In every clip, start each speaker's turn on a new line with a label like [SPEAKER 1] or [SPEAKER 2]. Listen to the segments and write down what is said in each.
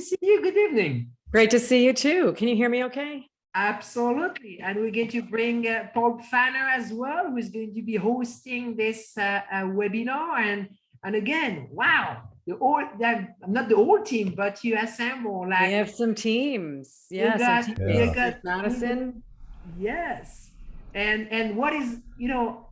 [SPEAKER 1] see you. Good evening.
[SPEAKER 2] Great to see you too. Can you hear me okay?
[SPEAKER 1] Absolutely. And we're going to bring Paul Fanner as well, who is going to be hosting this webinar. And again, wow, not the whole team, but you assemble like
[SPEAKER 2] we have some teams. Yeah,
[SPEAKER 1] you got
[SPEAKER 2] Madison.
[SPEAKER 1] Yes. And what is,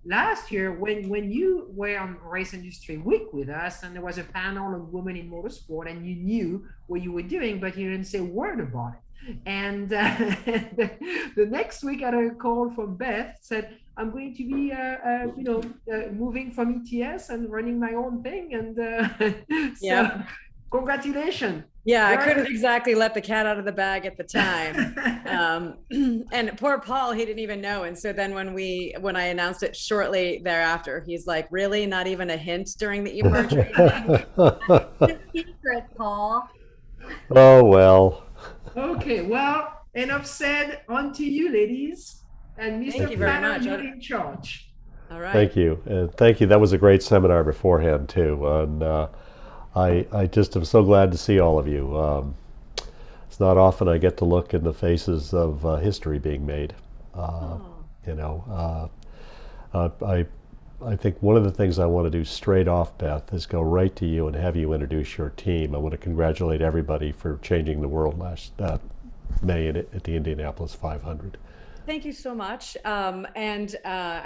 [SPEAKER 1] last year when you were on Race Industry Week with us, and there was a panel of women in motorsport, and you knew what you were doing, but you didn't say a word about it. And the next week, I got a call from Beth, said, I'm going to be, moving from ETS and running my own thing. And so congratulations.
[SPEAKER 2] Yeah, I couldn't exactly let the cat out of the bag at the time. And poor Paul, he didn't even know. And so then when I announced it shortly thereafter, he's like, really? Not even a hint during the EPARTRADE?
[SPEAKER 3] Secret, Paul.
[SPEAKER 4] Oh, well.
[SPEAKER 1] Okay, well, enough said. On to you, ladies. And Mr. Fanner, you're in charge.
[SPEAKER 2] All right.
[SPEAKER 4] Thank you. And thank you. That was a great seminar beforehand, too. And I just am so glad to see all of you. It's not often I get to look in the faces of history being made. I think one of the things I want to do straight off, Beth, is go right to you and have you introduce your team. I want to congratulate everybody for changing the world last May at the Indianapolis 500.
[SPEAKER 2] Thank you so much. And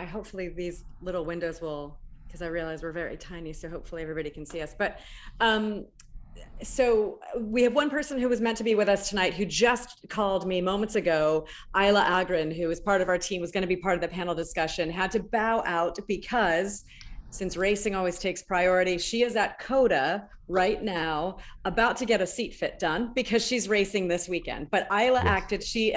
[SPEAKER 2] hopefully these little windows will, because I realize we're very tiny, so hopefully everybody can see us. But so we have one person who was meant to be with us tonight who just called me moments ago. Isla Agren, who is part of our team, was going to be part of the panel discussion, had to bow out because since racing always takes priority, she is at COTA right now, about to get a seat fit done because she's racing this weekend. But Isla acted, she's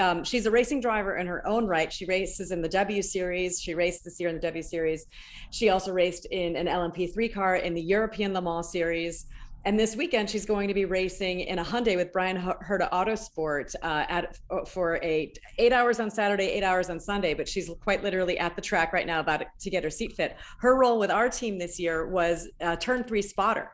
[SPEAKER 2] a racing driver in her own right. She races in the W Series. She raced this year in the W Series. She also raced in an LMP3 car in the European Le Mans Series. And this weekend, she's going to be racing in a Hyundai with Paretta Autosport for 8 hours on Saturday, 8 hours on Sunday. But she's quite literally at the track right now to get her seat fit. Her role with our team this year was turn 3 spotter.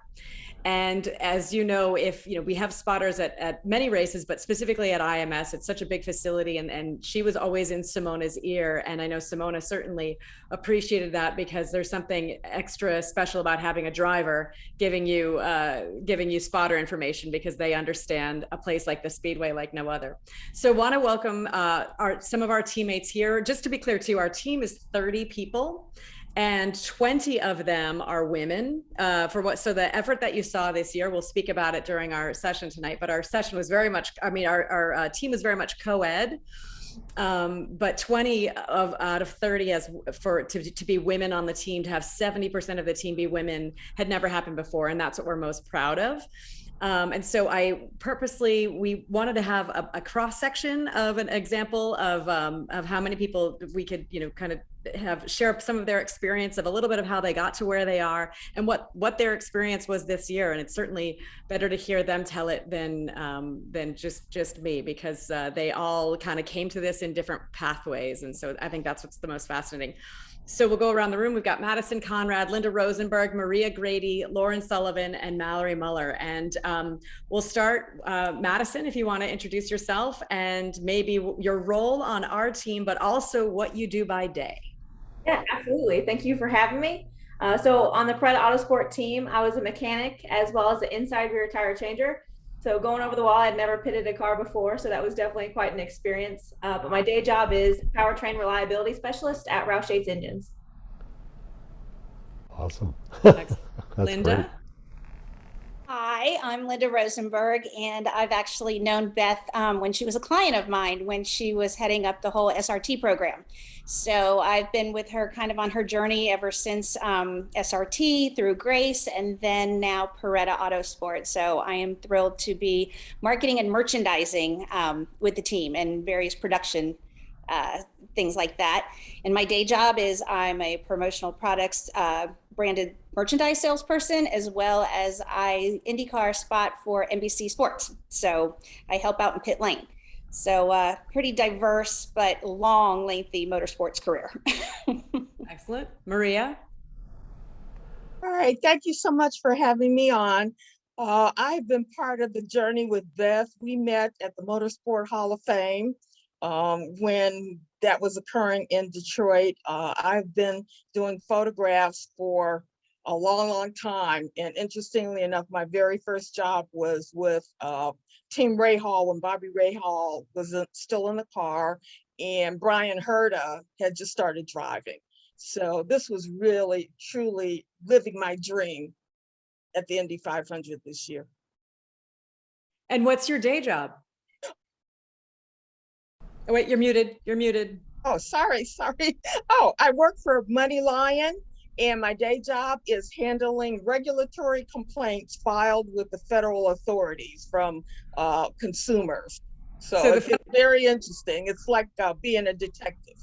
[SPEAKER 2] And as you know, we have spotters at many races, but specifically at IMS, it's such a big facility, and she was always in Simona's ear. And I know Simona certainly appreciated that because there's something extra special about having a driver giving you spotter information because they understand a place like the Speedway like no other. So want to welcome some of our teammates here. Just to be clear too, our team is 30 people. And 20 of them are women. So the effort that you saw this year, we'll speak about it during our session tonight, but our session was very much, our team was very much co-ed, but 20 out of 30 to be women on the team, to have 70% of the team be women had never happened before. And that's what we're most proud of. And so we wanted to have a cross section of an example of how many people we could, kind of share some of their experience of a little bit of how they got to where they are and what their experience was this year. And it's certainly better to hear them tell it than just me, because they all kind of came to this in different pathways. And so I think that's what's the most fascinating. So we'll go around the room. We've got Madison Conrad, Linda Rosenberg, Maria Grady, Lauren Sullivan, and Mallory Muller. And we'll start, Madison, if you want to introduce yourself and maybe your role on our team, but also what you do by day.
[SPEAKER 3] Yeah, absolutely. Thank you for having me. So on the Paretta Autosport team, I was a mechanic as well as an inside rear tire changer. So going over the wall, I'd never pitted a car before, so that was definitely quite an experience. But my day job is powertrain reliability specialist at Roush Yates Engines.
[SPEAKER 4] Awesome.
[SPEAKER 2] Linda?
[SPEAKER 4] Great.
[SPEAKER 5] Hi, I'm Linda Rosenberg, and I've actually known Beth when she was a client of mine when she was heading up the whole SRT program. So I've been with her kind of on her journey ever since SRT through Grace and then now Paretta Autosport. So I am thrilled to be marketing and merchandising with the team and various production things like that. And my day job is I'm a promotional products branded merchandise salesperson, as well as I IndyCar spot for NBC Sports. So I help out in pit lane. So pretty diverse, but long, lengthy motorsports career.
[SPEAKER 2] Excellent. Maria?
[SPEAKER 6] All right, thank you so much for having me on. I've been part of the journey with Beth. We met at the Motorsport Hall of Fame when that was occurring in Detroit. I've been doing photographs for a long, long time. And interestingly enough, my very first job was with Team Rahal when Bobby Rahal was still in the car and Brian Herta had just started driving. So this was really, truly living my dream at the Indy 500 this year.
[SPEAKER 2] And what's your day job? Oh, wait, you're muted. You're muted.
[SPEAKER 6] Oh, sorry. Oh, I work for Money Lion, and my day job is handling regulatory complaints filed with the federal authorities from consumers. So it's very interesting. It's like being a detective.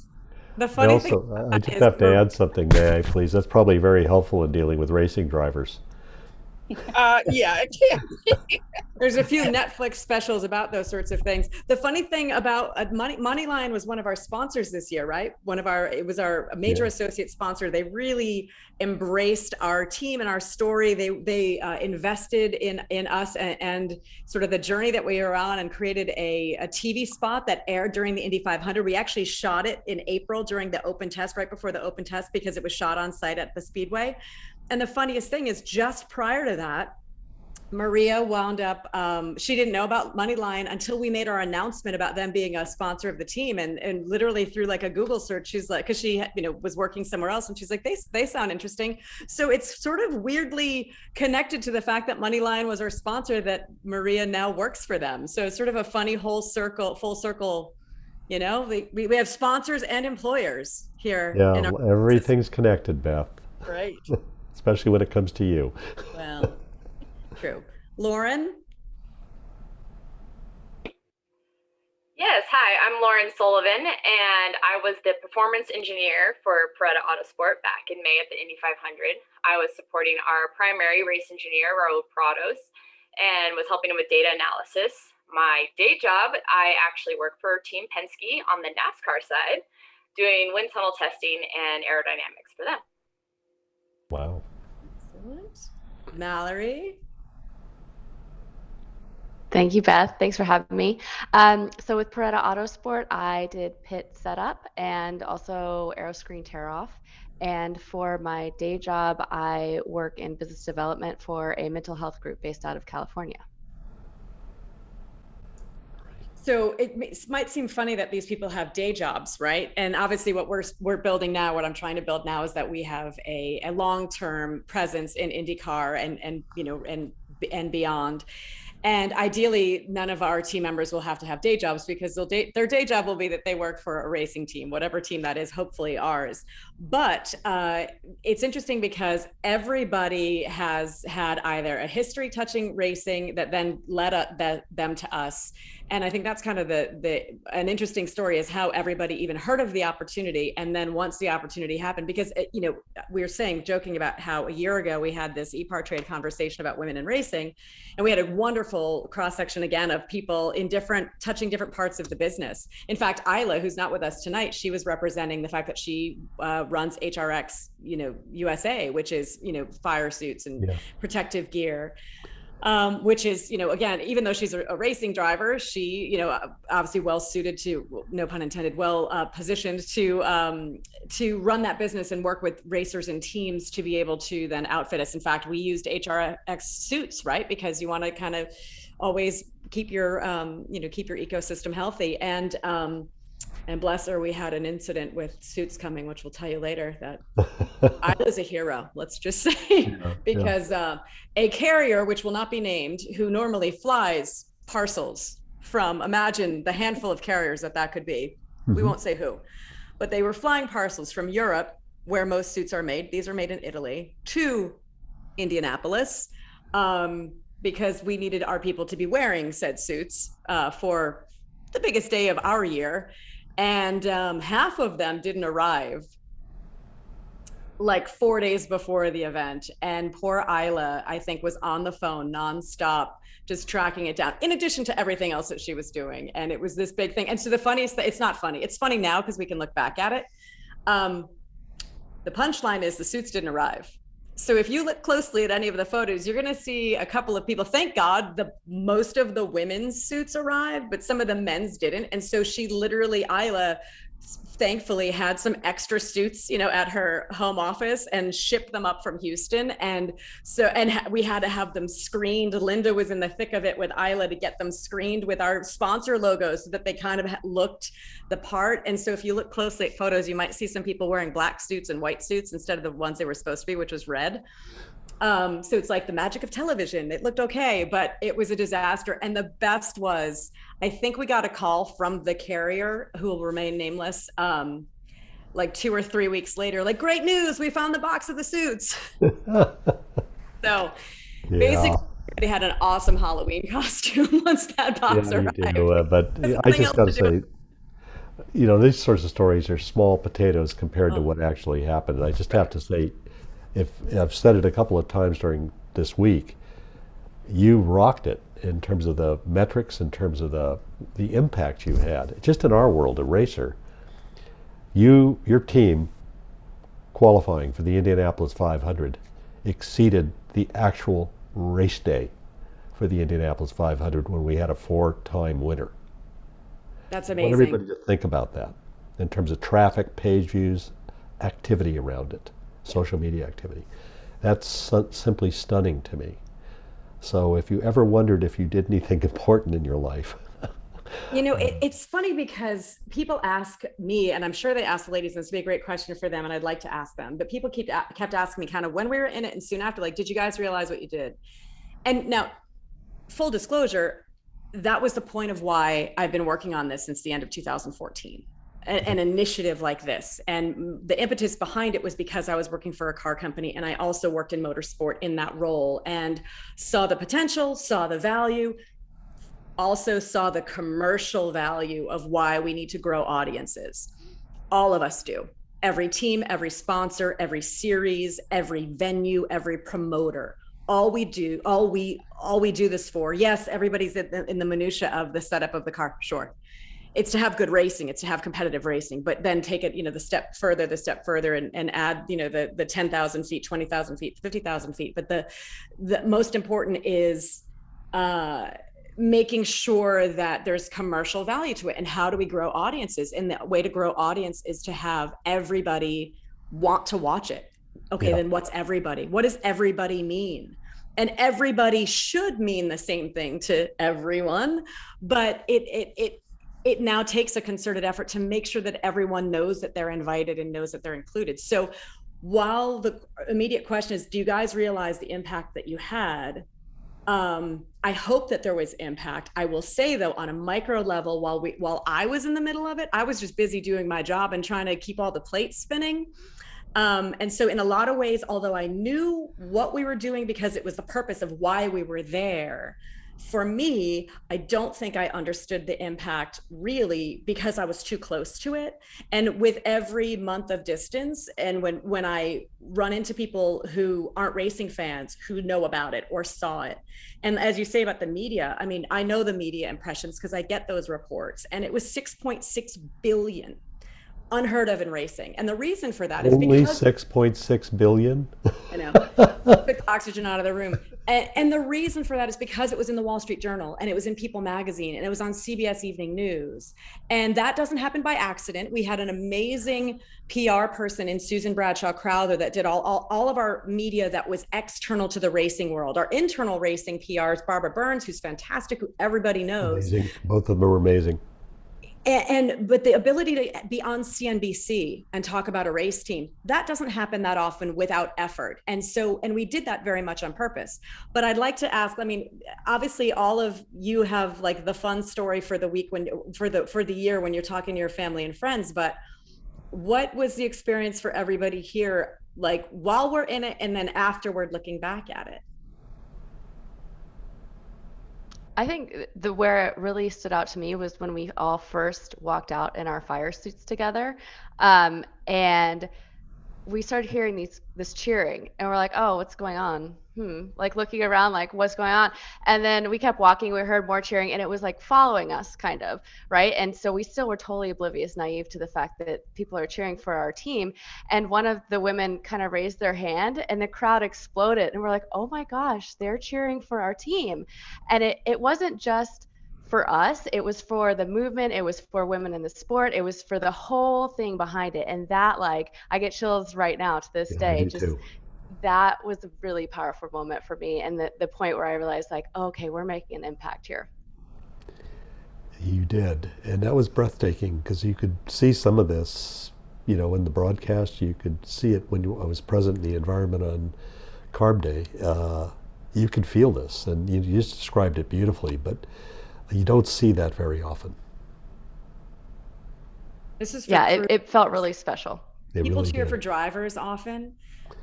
[SPEAKER 2] The funny thing
[SPEAKER 4] I just have to add something, may I please? That's probably very helpful in dealing with racing drivers.
[SPEAKER 6] Yeah, it can.
[SPEAKER 2] There's a few Netflix specials about those sorts of things. The funny thing about Moneyline was one of our sponsors this year, right? It was our major associate sponsor. They really embraced our team and our story. They invested in us and sort of the journey that we were on, and created a TV spot that aired during the Indy 500. We actually shot it in April during the open test, right before the open test, because it was shot on site at the Speedway. And the funniest thing is, just prior to that, Maria wound up, she didn't know about Moneyline until we made our announcement about them being a sponsor of the team. And literally through like a Google search, she's like, because she was working somewhere else, and she's like, they sound interesting. So it's sort of weirdly connected to the fact that Moneyline was our sponsor, that Maria now works for them. So it's sort of a funny full circle, we have sponsors and employers here.
[SPEAKER 4] Yeah, everything's connected, Beth.
[SPEAKER 6] Right.
[SPEAKER 4] Especially when it comes to you.
[SPEAKER 2] Well, true. Lauren?
[SPEAKER 7] Yes, hi, I'm Lauren Sullivan, and I was the performance engineer for Paretta Autosport back in May at the Indy 500. I was supporting our primary race engineer, Raul Prados, and was helping him with data analysis. My day job, I actually work for Team Penske on the NASCAR side, doing wind tunnel testing and aerodynamics for them.
[SPEAKER 4] Wow.
[SPEAKER 2] Excellent. Mallory?
[SPEAKER 8] Thank you, Beth. Thanks for having me. So with Paretta Autosport, I did pit setup and also aero screen tear off. And for my day job, I work in business development for a mental health group based out of California.
[SPEAKER 2] So it might seem funny that these people have day jobs, right? And obviously what we're building now, what I'm trying to build now, is that we have a long-term presence in IndyCar and beyond. And ideally, none of our team members will have to have day jobs, because their day job will be that they work for a racing team, whatever team that is, hopefully ours. But it's interesting because everybody has had either a history touching racing that then led them to us. And I think that's kind of an interesting story, is how everybody even heard of the opportunity. And then once the opportunity happened, because, we were joking about how a year ago we had this EPARTRADE conversation about women in racing. And we had a wonderful cross-section again of people touching different parts of the business. In fact, Isla, who's not with us tonight, she was representing the fact that she runs HRX, USA, which is, fire suits and protective gear. Which is, again, even though she's a racing driver, she, obviously well suited to, no pun intended, well positioned to run that business and work with racers and teams to be able to then outfit us. In fact, we used HRX suits, right? Because you want to kind of always keep your, keep your ecosystem healthy. And bless her, we had an incident with suits coming, which we'll tell you later, that I was a hero, let's just say, because a carrier, which will not be named, who normally flies parcels from, imagine the handful of carriers that could be, we won't say who, but they were flying parcels from Europe, where most suits are made, these are made in Italy, to Indianapolis, because we needed our people to be wearing said suits for the biggest day of our year. And half of them didn't arrive like 4 days before the event. And poor Isla, I think, was on the phone nonstop, just tracking it down, in addition to everything else that she was doing. And it was this big thing. And so the funniest thing, it's not funny. It's funny now because we can look back at it. The punchline is the suits didn't arrive. So if you look closely at any of the photos, you're going to see a couple of people. Thank God most of the women's suits arrived, but some of the men's didn't. And so she literally, Isla, thankfully had some extra suits, at her home office and shipped them up from Houston. And we had to have them screened. Linda was in the thick of it with Isla to get them screened with our sponsor logos so that they kind of looked the part. And so if you look closely at photos, you might see some people wearing black suits and white suits instead of the ones they were supposed to be, which was red. So it's like the magic of television. It looked okay, but it was a disaster. And the best was, I think we got a call from the carrier, who will remain nameless, like 2 or 3 weeks later, like, great news, we found the box of the suits. So basically, they had an awesome Halloween costume once that box arrived.
[SPEAKER 4] But I just got to say, these sorts of stories are small potatoes compared to what actually happened. And I just have to say, if I've said it a couple of times during this week, you rocked it in terms of the metrics, in terms of the impact you had. Just in our world, a racer, your team qualifying for the Indianapolis 500 exceeded the actual race day for the Indianapolis 500 when we had a 4-time winner.
[SPEAKER 2] That's amazing.
[SPEAKER 4] I want everybody to think about that in terms of traffic, page views, activity around it. Social media activity. That's simply stunning to me. So if you ever wondered if you did anything important in your life.
[SPEAKER 2] It's funny because people ask me, and I'm sure they ask the ladies, and this would be a great question for them, and I'd like to ask them, but people kept asking me kind of when we were in it and soon after, like, did you guys realize what you did? And now, full disclosure, that was the point of why I've been working on this since the end of 2014. An initiative like this. And the impetus behind it was because I was working for a car company, and I also worked in motorsport in that role, and saw the potential, saw the value, also saw the commercial value of why we need to grow audiences. All of us do. Every team, every sponsor, every series, every venue, every promoter. All we do this for. Yes, everybody's in the minutia of the setup of the car, sure. It's to have good racing, it's to have competitive racing, but then take it, the step further and add, the 10,000 feet, 20,000 feet, 50,000 feet. But the most important is making sure that there's commercial value to it. And how do we grow audiences? And the way to grow audience is to have everybody want to watch it. Okay, Then what's everybody? What does everybody mean? And everybody should mean the same thing to everyone, but it now takes a concerted effort to make sure that everyone knows that they're invited and knows that they're included. So while the immediate question is, do you guys realize the impact that you had? I hope that there was impact. I will say, though, on a micro level, while I was in the middle of it, I was just busy doing my job and trying to keep all the plates spinning. And so in a lot of ways, although I knew what we were doing because it was the purpose of why we were there, for me, I don't think I understood the impact really because I was too close to it. And with every month of distance, and when I run into people who aren't racing fans who know about it or saw it, and as you say about the media, I mean, I know the media impressions because I get those reports, and it was 6.6 billion. Unheard of in racing. And the reason for that is
[SPEAKER 4] only 6.6 billion.
[SPEAKER 2] I know. Took oxygen out of the room. And the reason for that is because it was in the Wall Street Journal, and it was in People magazine, and it was on CBS Evening News. And that doesn't happen by accident. We had an amazing PR person in Susan Bradshaw Crowther that did all of our media that was external to the racing world. Our internal racing PR is Barbara Burns, who's fantastic, who everybody knows.
[SPEAKER 4] Amazing. Both of them are amazing.
[SPEAKER 2] But the ability to be on CNBC and talk about a race team, that doesn't happen that often without effort. And we did that very much on purpose. But I'd like to ask, I mean, obviously all of you have like the fun story for the week for the year when you're talking to your family and friends, but what was the experience for everybody here, like while we're in it and then afterward looking back at it?
[SPEAKER 8] I think where it really stood out to me was when we all first walked out in our fire suits together. And we started hearing this cheering, and we're like, oh, what's going on? Like looking around, like what's going on? And then we kept walking, we heard more cheering, and it was like following us kind of, right? And so we still were totally oblivious, naive to the fact that people are cheering for our team. And one of the women kind of raised their hand, and the crowd exploded, and we're like, oh my gosh, they're cheering for our team. And it wasn't just for us, it was for the movement, it was for women in the sport, it was for the whole thing behind it. And that, like, I get chills right now to this
[SPEAKER 4] Yeah, I
[SPEAKER 8] day.
[SPEAKER 4] do
[SPEAKER 8] Just
[SPEAKER 4] too.
[SPEAKER 8] that was a really powerful moment for me, and the point where I realized, like, oh, okay, we're making an impact here.
[SPEAKER 4] You did, and that was breathtaking because you could see some of this, in the broadcast. You could see it when I was present in the environment on Carb Day. You could feel this, and you just described it beautifully, but you don't see that very often.
[SPEAKER 2] This is for
[SPEAKER 8] Yeah, it felt really special.
[SPEAKER 2] People
[SPEAKER 4] really
[SPEAKER 2] cheer
[SPEAKER 4] did.
[SPEAKER 2] for drivers often,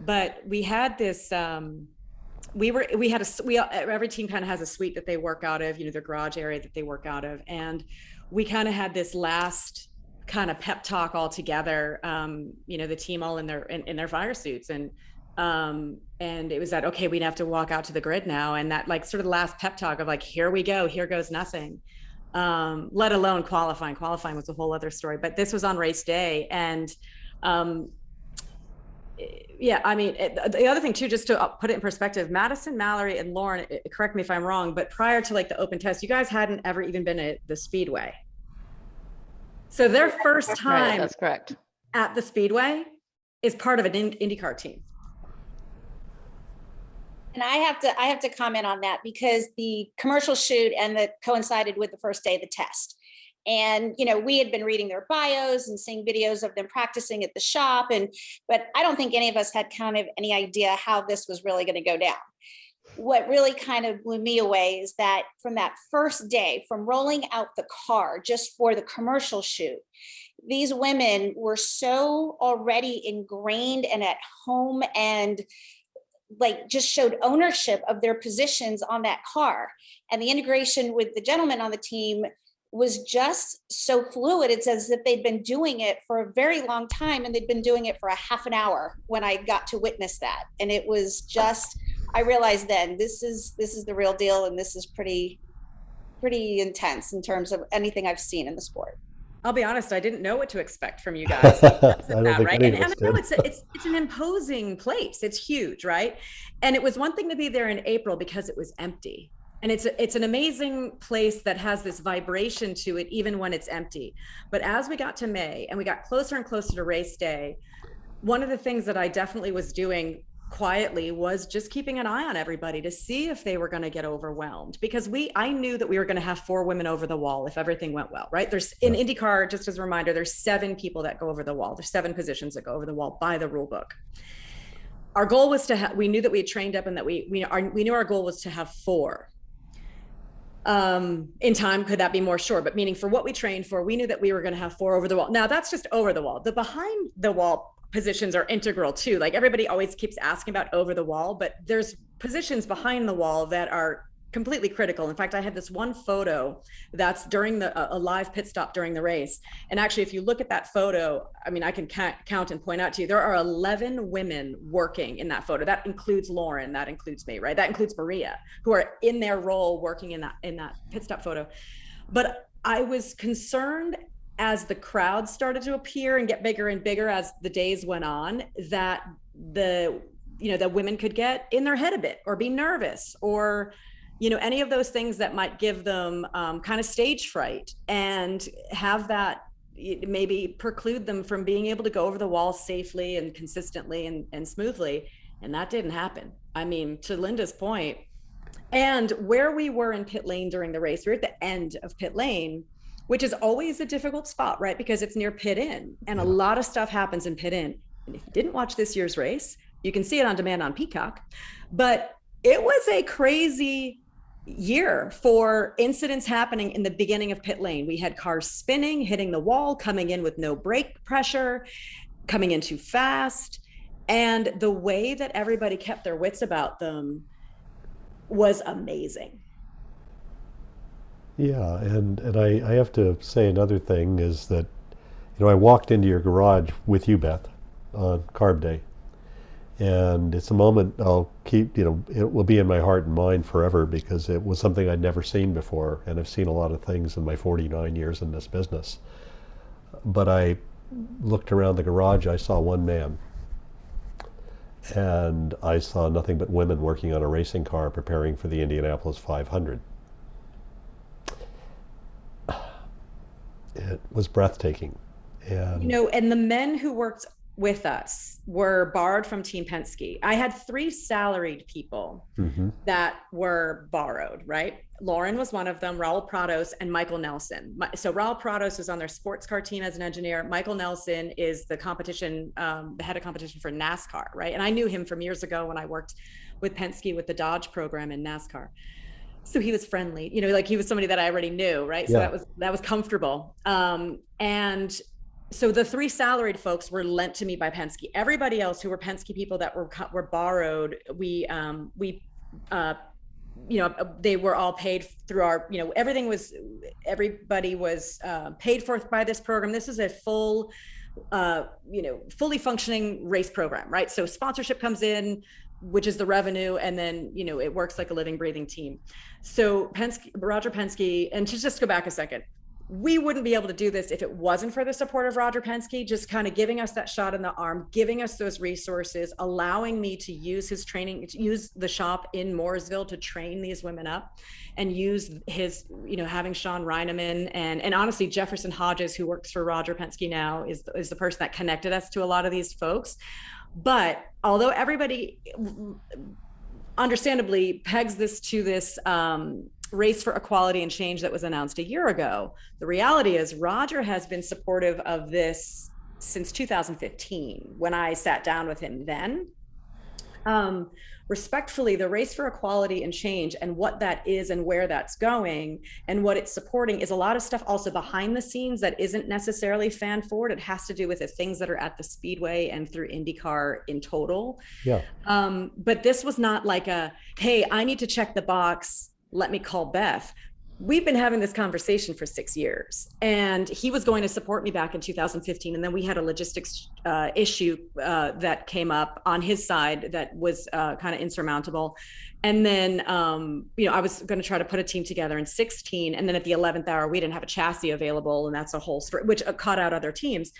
[SPEAKER 2] but we had this. Every team kind of has a suite that they work out of, their garage area that they work out of, and we kind of had this last kind of pep talk all together. The team all in their fire suits, and it was that, okay, we'd have to walk out to the grid now, and that, like, sort of the last pep talk of like, here we go, here goes nothing. Let alone qualifying. Qualifying was a whole other story, but this was on race day. And the other thing too, just to put it in perspective, Madison, Mallory, and Lauren, correct me if I'm wrong, but prior to like the open test, you guys hadn't ever even been at the Speedway. So their first time
[SPEAKER 8] Right, that's correct.
[SPEAKER 2] at the Speedway is part of an IndyCar team.
[SPEAKER 5] And I have to comment on that because the commercial shoot and that coincided with the first day of the test. And, we had been reading their bios and seeing videos of them practicing at the shop. But I don't think any of us had kind of any idea how this was really going to go down. What really kind of blew me away is that from that first day, from rolling out the car just for the commercial shoot, these women were so already ingrained and at home and like just showed ownership of their positions on that car. And the integration with the gentlemen on the team was just so fluid. It's as if they'd been doing it for a very long time, and they'd been doing it for a half an hour when I got to witness that. And it was just, I realized then this is the real deal, and this is pretty intense in terms of anything I've seen in the sport.
[SPEAKER 2] I'll be honest, I didn't know what to expect from you guys. Right? And I know it's an imposing place. It's huge, right? And it was one thing to be there in April because it was empty. And it's an amazing place that has this vibration to it, even when it's empty. But as we got to May and we got closer and closer to race day, one of the things that I definitely was doing quietly was just keeping an eye on everybody to see if they were going to get overwhelmed, because I knew that we were going to have 4 women over the wall if everything went well, right? There's in IndyCar, just as a reminder, there's 7 people that go over the wall. There's 7 positions that go over the wall by the rule book. Our goal was we knew that we had trained up and that we knew our goal was to have 4. In time, could that be more? Sure. But meaning for what we trained for, we knew that we were going to have 4 over the wall. Now that's just over the wall. The behind the wall positions are integral too. Like everybody always keeps asking about over the wall, but there's positions behind the wall that are completely critical. In fact, I had this one photo that's during a live pit stop during the race. And actually, if you look at that photo, I mean, I can count and point out to you, there are 11 women working in that photo. That includes Lauren, that includes me, right? That includes Maria, who are in their role working in that pit stop photo. But I was concerned as the crowd started to appear and get bigger and bigger as the days went on, that the women could get in their head a bit or be nervous or any of those things that might give them kind of stage fright and have that maybe preclude them from being able to go over the wall safely and consistently and smoothly. And that didn't happen. I mean, to Linda's point, and where we were in pit lane during the race, we're at the end of pit lane, which is always a difficult spot, right? Because it's near pit in, and a lot of stuff happens in pit in. And if you didn't watch this year's race, you can see it on demand on Peacock, but it was a crazy year for incidents happening in the beginning of pit lane. We had cars spinning, hitting the wall, coming in with no brake pressure, coming in too fast. And the way that everybody kept their wits about them was amazing.
[SPEAKER 4] Yeah, and I have to say another thing is that, I walked into your garage with you, Beth, on Carb Day. And it's a moment I'll keep, it will be in my heart and mind forever because it was something I'd never seen before. And I've seen a lot of things in my 49 years in this business. But I looked around the garage, I saw one man. And I saw nothing but women working on a racing car preparing for the Indianapolis 500. It was breathtaking. And
[SPEAKER 2] and the men who worked with us were borrowed from Team Penske. I had 3 salaried people that were borrowed, right? Lauren was one of them, Raul Prados, and Michael Nelson. So Raul Prados is on their sports car team as an engineer. Michael Nelson is the competition, the head of competition for NASCAR, right? And I knew him from years ago when I worked with Penske with the Dodge program in NASCAR. So he was friendly, like he was somebody that I already knew, right? So that was comfortable. And so the 3 salaried folks were lent to me by Penske. Everybody else who were Penske people that were borrowed, they were all paid through our, everybody was paid for by this program. This is a full, fully functioning race program, right? So sponsorship comes in, which is the revenue, and then it works like a living, breathing team. So Roger Penske, and to just go back a second, we wouldn't be able to do this if it wasn't for the support of Roger Penske, just kind of giving us that shot in the arm, giving us those resources, allowing me to use his training, to use the shop in Mooresville to train these women up, and use his, having Sean Reineman and honestly, Jefferson Hodges, who works for Roger Penske now, is the person that connected us to a lot of these folks. But although everybody understandably pegs this to this race for equality and change that was announced a year ago, the reality is Roger has been supportive of this since 2015 when I sat down with him then. Respectfully, the race for equality and change and what that is and where that's going and what it's supporting is a lot of stuff also behind the scenes that isn't necessarily fan forward. It has to do with the things that are at the speedway and through IndyCar in total.
[SPEAKER 4] Yeah.
[SPEAKER 2] But this was not like hey, I need to check the box, let me call Beth. We've been having this conversation for 6 years, and he was going to support me back in 2015. And then we had a logistics issue that came up on his side that was kind of insurmountable. And then, I was going to try to put a team together in 16. And then at the 11th hour, we didn't have a chassis available. And that's a whole story, which caught out other teams.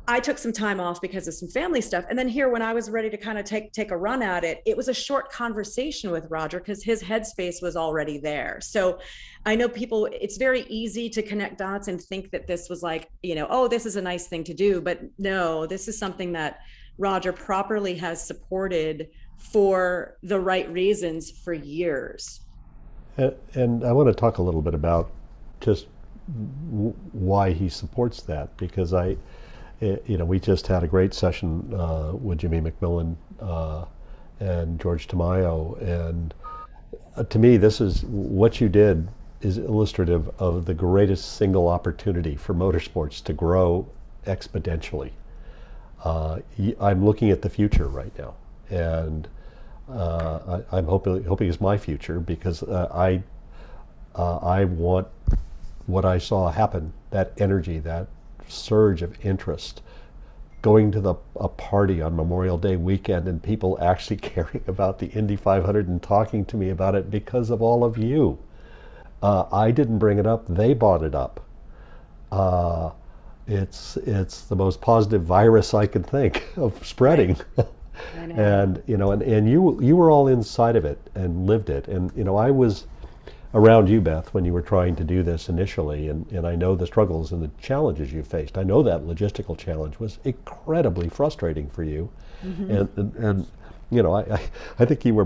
[SPEAKER 2] I took some time off because of some family stuff. And then here, when I was ready to kind of take a run at it, it was a short conversation with Roger because his headspace was already there. So I know people, it's very easy to connect dots and think that this was like, oh, this is a nice thing to do. But no, this is something that Roger properly has supported for the right reasons for years.
[SPEAKER 4] And I want to talk a little bit about just why he supports that, because we just had a great session with Jimmy McMillan and George Tamayo, and to me, this is what you did is illustrative of the greatest single opportunity for motorsports to grow exponentially. I'm looking at the future right now, and I'm hoping it's my future because I want what I saw happen, that energy, that surge of interest, going to a party on Memorial Day weekend and people actually caring about the Indy 500 and talking to me about it because of all of you. I didn't bring it up, they brought it up. It's the most positive virus I could think of spreading. And you were all inside of it and lived it. And I was around you, Beth, when you were trying to do this initially, and I know the struggles and the challenges you faced. I know that logistical challenge was incredibly frustrating for you. And I think you were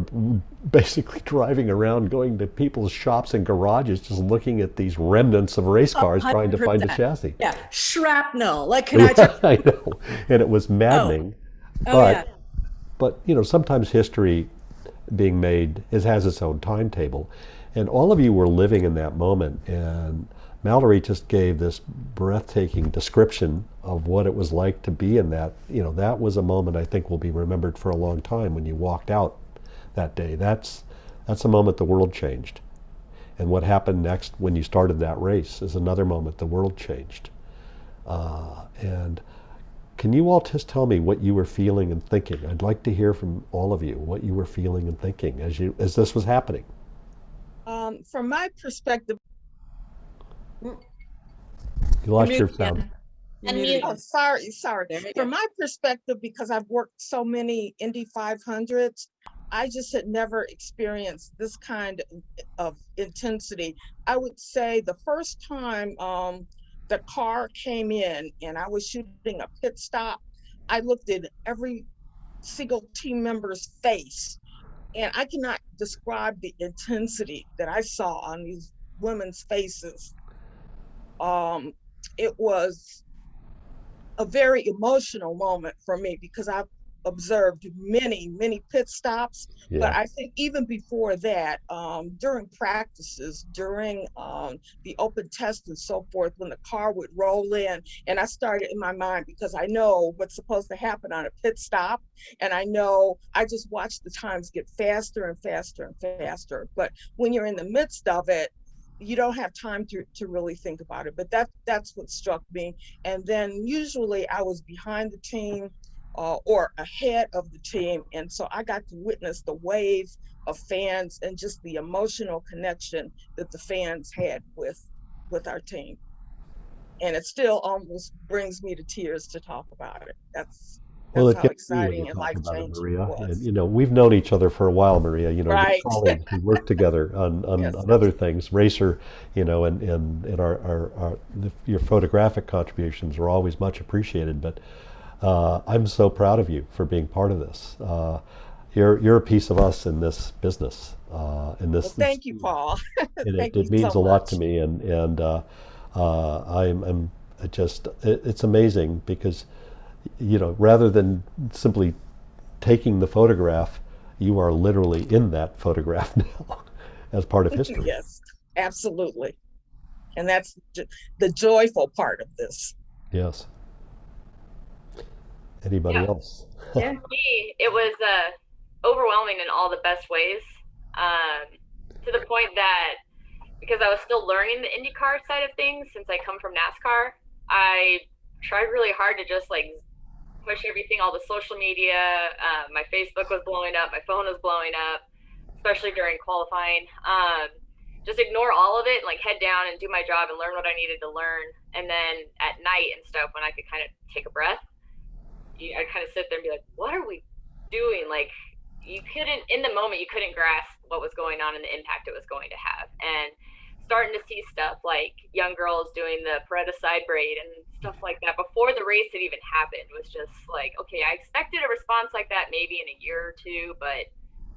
[SPEAKER 4] basically driving around, going to people's shops and garages, just looking at these remnants of race cars, 100%. Trying to find a chassis.
[SPEAKER 2] Yeah, shrapnel. Like, can I tell
[SPEAKER 4] I know, and it was maddening. But sometimes history being made has its own timetable. And all of you were living in that moment, and Mallory just gave this breathtaking description of what it was like to be in that. That was a moment I think will be remembered for a long time when you walked out that day. That's a moment the world changed. And what happened next when you started that race is another moment the world changed. And can you all just tell me what you were feeling and thinking? I'd like to hear from all of you what you were feeling and thinking as this was happening.
[SPEAKER 6] From my perspective,
[SPEAKER 4] You lost your sound.
[SPEAKER 6] oh, sorry.
[SPEAKER 2] There
[SPEAKER 6] From my perspective, because I've worked so many Indy 500s, I just had never experienced this kind of intensity. I would say the first time the car came in and I was shooting a pit stop, I looked at every single team member's face, and I cannot describe the intensity that I saw on these women's faces. It was a very emotional moment for me because I've observed many pit stops.
[SPEAKER 4] Yeah.
[SPEAKER 6] But I think even before that, during practices, during the open test and so forth, when the car would roll in, and I started in my mind, because I know what's supposed to happen on a pit stop, and I know I just watch the times get faster and faster and faster. But when you're in the midst of it, you don't have time to really think about it. But that's what struck me. And then usually I was behind the team or ahead of the team. And so I got to witness the wave of fans and just the emotional connection that the fans had with our team. And it still almost brings me to tears to talk about it. That's
[SPEAKER 4] Well, it
[SPEAKER 6] how
[SPEAKER 4] gets me when you
[SPEAKER 6] exciting and
[SPEAKER 4] talk about it,
[SPEAKER 6] life-changing
[SPEAKER 4] Maria.
[SPEAKER 6] it was.
[SPEAKER 4] And, we've known each other for a while, Maria. We're
[SPEAKER 6] Right.
[SPEAKER 4] colleagues. We work together on
[SPEAKER 6] Yes.
[SPEAKER 4] other things, racer, and your photographic contributions are always much appreciated. But I'm so proud of you for being part of this. You're a piece of us in this business. In this.
[SPEAKER 6] Well, thank you, Paul.
[SPEAKER 4] And
[SPEAKER 6] Thank
[SPEAKER 4] it
[SPEAKER 6] you
[SPEAKER 4] means
[SPEAKER 6] so
[SPEAKER 4] a lot to
[SPEAKER 6] much.
[SPEAKER 4] me. And I'm just, it's amazing because, rather than simply taking the photograph, you are literally in that photograph now as part of history.
[SPEAKER 6] Yes, absolutely. And that's the joyful part of this.
[SPEAKER 4] Yes. Anybody
[SPEAKER 7] Yeah.
[SPEAKER 4] else?
[SPEAKER 3] Yeah.
[SPEAKER 7] For me, it was overwhelming in all the best ways, to the point that because I was still learning the IndyCar side of things since I come from NASCAR, I tried really hard to just push everything, all the social media. My Facebook was blowing up, my phone was blowing up, especially during qualifying. Just ignore all of it and head down and do my job and learn what I needed to learn. And then at night and stuff, when I could kind of take a breath, I'd kind of sit there and be like, what are we doing? You couldn't, in the moment, you couldn't grasp what was going on and the impact it was going to have. And starting to see stuff like young girls doing the Paretta side braid and stuff like that before the race had even happened was just okay, I expected a response like that maybe in a year or two, but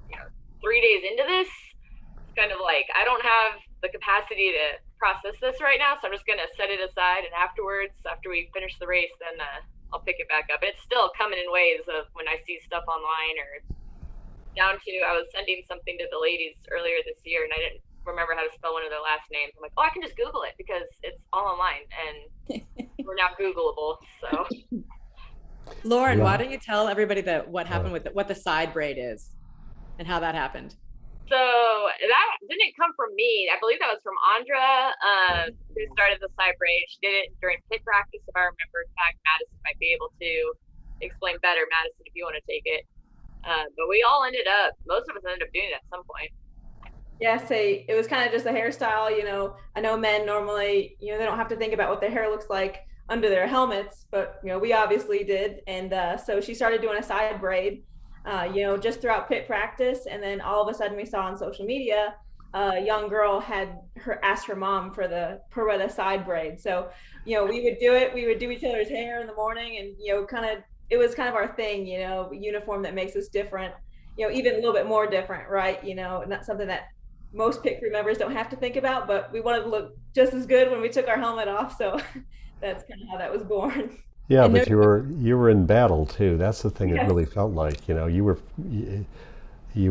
[SPEAKER 7] 3 days into this, it's kind of I don't have the capacity to process this right now, so I'm just gonna set it aside, and afterwards, after we finish the race, then I'll pick it back up. And it's still coming in waves of when I see stuff online, or down to I was sending something to the ladies earlier this year and I didn't remember how to spell one of their last names. I'm like, oh, I can just Google it because it's all online and we're now Googleable. So
[SPEAKER 2] Lauren,
[SPEAKER 4] Yeah.
[SPEAKER 2] why don't you tell everybody what happened with what the side braid is and how that happened?
[SPEAKER 7] So that didn't come from me. I believe that was from Andra, who started the side braid. She did it during pit practice, if I remember. In fact, Madison might be able to explain better. Madison, if you want to take it. But we all most of us ended up doing it at some point.
[SPEAKER 3] Yeah, say it was kind of just a hairstyle. I know men normally, they don't have to think about what their hair looks like under their helmets, but we obviously did. And so she started doing a side braid, just throughout pit practice. And then all of a sudden we saw on social media, a young girl had asked her mom for the Paretta side braid. So, we would do it. We would do each other's hair in the morning, and it was kind of our thing, uniform that makes us different, even a little bit more different, right? Not something that most pit crew members don't have to think about, but we wanted to look just as good when we took our helmet off. So that's kind of how that was born.
[SPEAKER 4] Yeah,
[SPEAKER 2] And
[SPEAKER 4] but you were in battle too. That's the thing. It
[SPEAKER 3] Yes.
[SPEAKER 4] really felt like you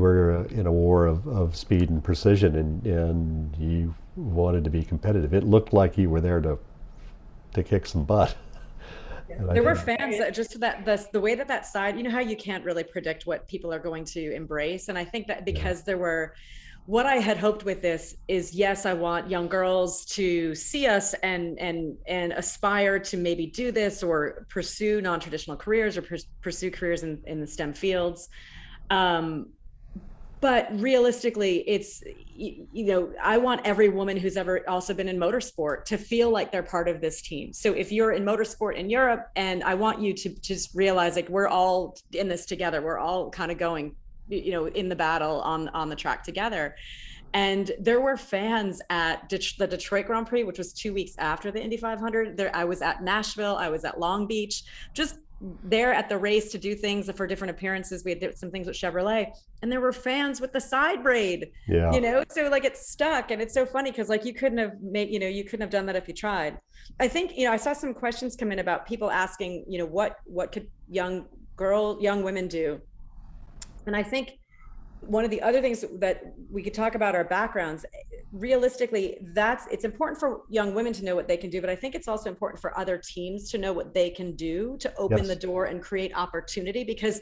[SPEAKER 4] were in a war of speed and precision, and you wanted to be competitive. It looked like you were there to kick some butt. And I
[SPEAKER 2] There were
[SPEAKER 4] think-
[SPEAKER 2] fans that just the way that side, how you can't really predict what people are going to embrace. And I think that because there were what I had hoped with this is, yes, I want young girls to see us and aspire to maybe do this or pursue non-traditional careers or pursue careers in the STEM fields. But realistically, it's, I want every woman who's ever also been in motorsport to feel like they're part of this team. So if you're in motorsport in Europe, and I want you to just realize, like, we're all in this together. We're all kind of going, in the battle on the track together. And there were fans at the Detroit Grand Prix, which was 2 weeks after the Indy 500. I was at Nashville, I was at Long Beach, just there at the race to do things for different appearances. We had did some things with Chevrolet, and there were fans with the side braid, so like it stuck. And it's so funny because like you couldn't have done that if you tried. I think, I saw some questions come in about people asking, what could young women do? And I think one of the other things that we could talk about our backgrounds, realistically, it's important for young women to know what they can do, but I think it's also important for other teams to know what they can do to open the door and create opportunity, because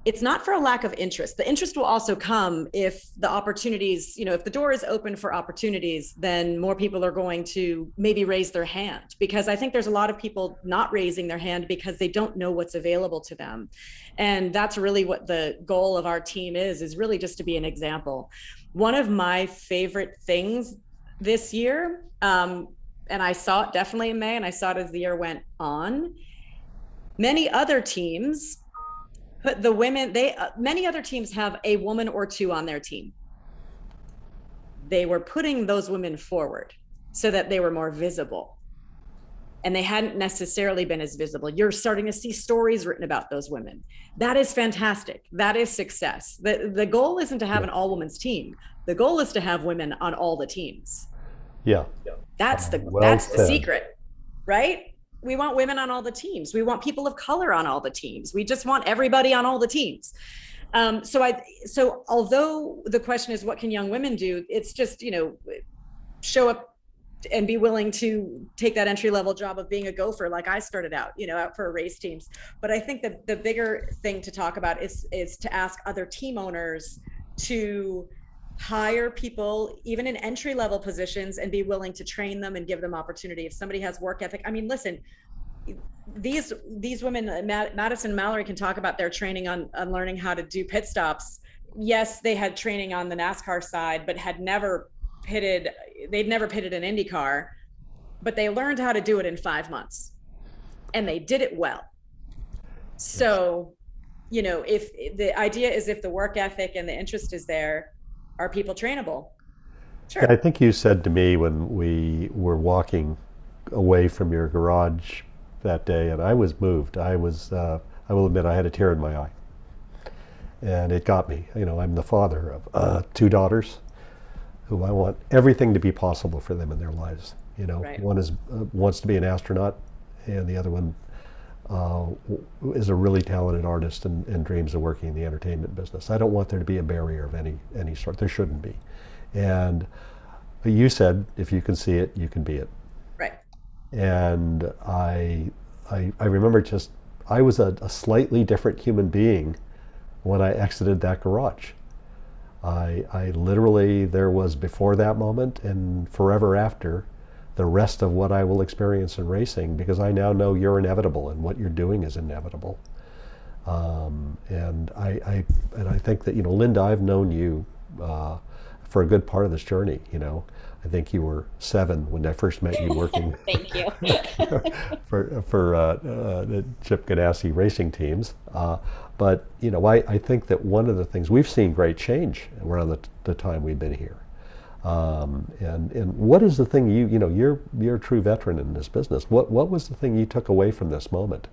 [SPEAKER 2] it's not for a lack of interest. The interest will also come if the opportunities, if the door is open for opportunities, then more people are going to maybe raise their hand, because I think there's a lot of people not raising their hand because they don't know what's available to them. And that's really what the goal of our team is really just to be an example. One of my favorite things this year, and I saw it definitely in May, and I saw it as the year went on, many other teams put the women, many other teams have a woman or two on their team. They were putting those women forward so that they were more visible. And they hadn't necessarily been as visible. You're starting to see stories written about those women. That is fantastic. That is success. The goal isn't to have an all-women's team. The goal is to have women on all the teams.
[SPEAKER 4] Yeah.
[SPEAKER 2] That's the secret, right? We want women on all the teams. We want people of color on all the teams. We just want everybody on all the teams. So although the question is, what can young women do? It's just, show up and be willing to take that entry-level job of being a gopher, like I started out, out for race teams. But I think the bigger thing to talk about is to ask other team owners to hire people, even in entry-level positions, and be willing to train them and give them opportunity. If somebody has work ethic, I mean, listen, these women, Madison and Mallory, can talk about their training on learning how to do pit stops. Yes, they had training on the NASCAR side, but they'd never pitted an IndyCar, but they learned how to do it in 5 months, and they did it well. So, if the idea is, if the work ethic and the interest is there, are people trainable? Sure.
[SPEAKER 4] I think you said to me when we were walking away from your garage that day, and I was moved. I will admit, I had a tear in my eye, and it got me. I'm the father of 2 daughters, who I want everything to be possible for them in their lives. Right. One wants to be an astronaut, and the other one is a really talented artist and dreams of working in the entertainment business. I don't want there to be a barrier of any sort. There shouldn't be. And you said, if you can see it, you can be it.
[SPEAKER 2] Right.
[SPEAKER 4] And I remember I was a slightly different human being when I exited that garage. I literally, there was before that moment and forever after, the rest of what I will experience in racing, because I now know you're inevitable and what you're doing is inevitable. And I think that, Linda, I've known you for a good part of this journey. I think you were 7 when I first met you working
[SPEAKER 5] Thank you.
[SPEAKER 4] for the Chip Ganassi racing teams. But I think that one of the things, we've seen great change around the time we've been here. And what is the thing you're a true veteran in this business. What was the thing you took away from this moment?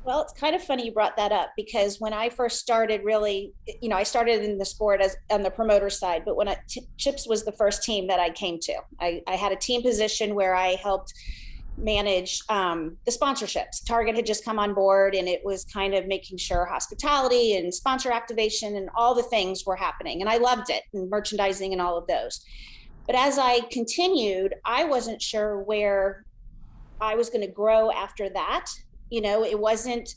[SPEAKER 5] Well, it's kind of funny you brought that up, because when I first started, really, I started in the sport as on the promoter side, but when Chips was the first team that I came to. I had a team position where I helped manage the sponsorships. Target had just come on board, and it was kind of making sure hospitality and sponsor activation and all the things were happening. And I loved it, and merchandising and all of those. But as I continued, I wasn't sure where I was going to grow after that. It wasn't,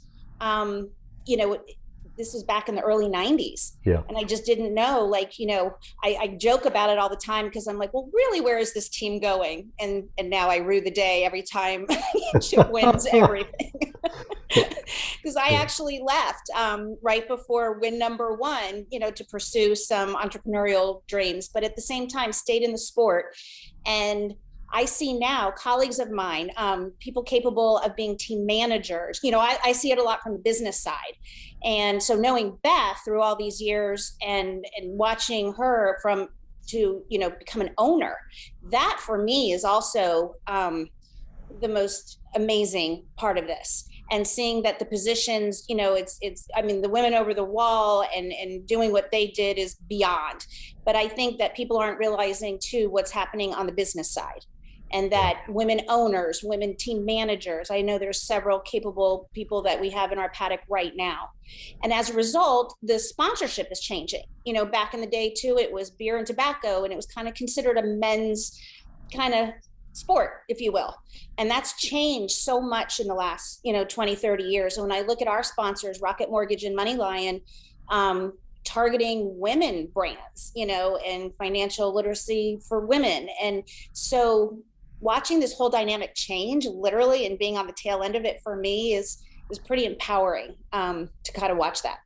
[SPEAKER 5] this was back in the early 90s.
[SPEAKER 4] Yeah.
[SPEAKER 5] And I just didn't know, like, you know, I joke about it all the time because I'm like, well, really, where is this team going? And now I rue the day every time Chip wins everything. Because I actually left right before win number one, you know, to pursue some entrepreneurial dreams, but at the same time stayed in the sport. And I see now colleagues of mine, people capable of being team managers. You know, I see it a lot from the business side. And so knowing Beth through all these years and watching her to, you know, become an owner, that for me is also the most amazing part of this. And seeing that the positions, you know, I mean, the women over the wall and doing what they did is beyond. But I think that people aren't realizing too what's happening on the business side, and that women owners, women team managers, I know there's several capable people that we have in our paddock right now. And as a result, the sponsorship is changing. You know, back in the day too, it was beer and tobacco, and it was kind of considered a men's kind of sport, if you will. And that's changed so much in the last, you know, 20, 30 years. And when I look at our sponsors, Rocket Mortgage and Money Lion, targeting women brands, you know, and financial literacy for women. And so watching this whole dynamic change literally and being on the tail end of it for me is pretty empowering to kind of watch that.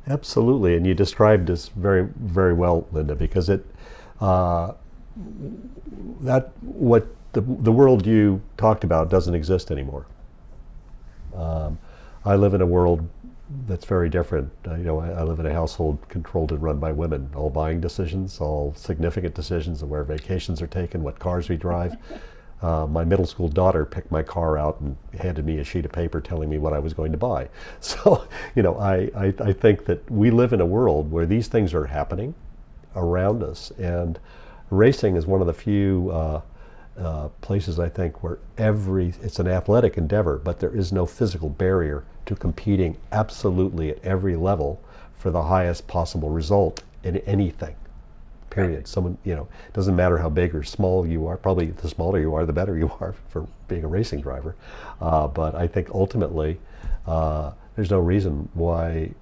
[SPEAKER 4] Absolutely. And you described this very, very well, Linda, because the world you talked about doesn't exist anymore. I live in a world that's very different. You know, I live in a household controlled and run by women. All buying decisions, all significant decisions of where vacations are taken, what cars we drive. My middle school daughter picked my car out and handed me a sheet of paper telling me what I was going to buy. So, you know, I think that we live in a world where these things are happening around us, and racing is one of the few places, I think, where it's an athletic endeavor, but there is no physical barrier to competing absolutely at every level for the highest possible result in anything, period. Right. Someone, you know, it doesn't matter how big or small you are, probably the smaller you are, the better you are for being a racing driver. But I think ultimately, there's no reason why,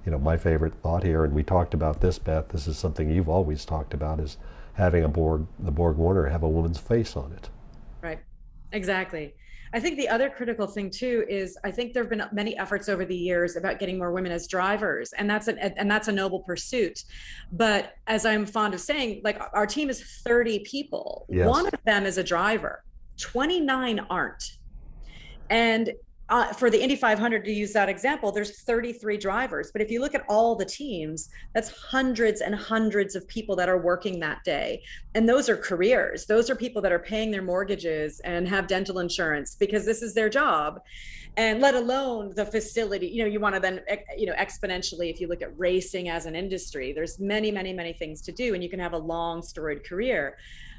[SPEAKER 4] you know, my favorite thought here, and we talked about this, Beth, this is something you've always talked about, is having the Borg Warner have a woman's face on it.
[SPEAKER 2] Right, exactly. I think the other critical thing too is I think there have been many efforts over the years about getting more women as drivers, and that's a noble pursuit. But as I'm fond of saying, like, our team is 30 people. Yes. One of them is a driver. 29 aren't. And for the Indy 500, to use that example, there's 33 drivers. But if you look at all the teams, that's hundreds and hundreds of people that are working that day. And those are careers. Those are people that are paying their mortgages and have dental insurance because this is their job. And let alone the facility, you know, you want to then, you know, exponentially, if you look at racing as an industry, there's many, many, many things to do, and you can have a long storied career.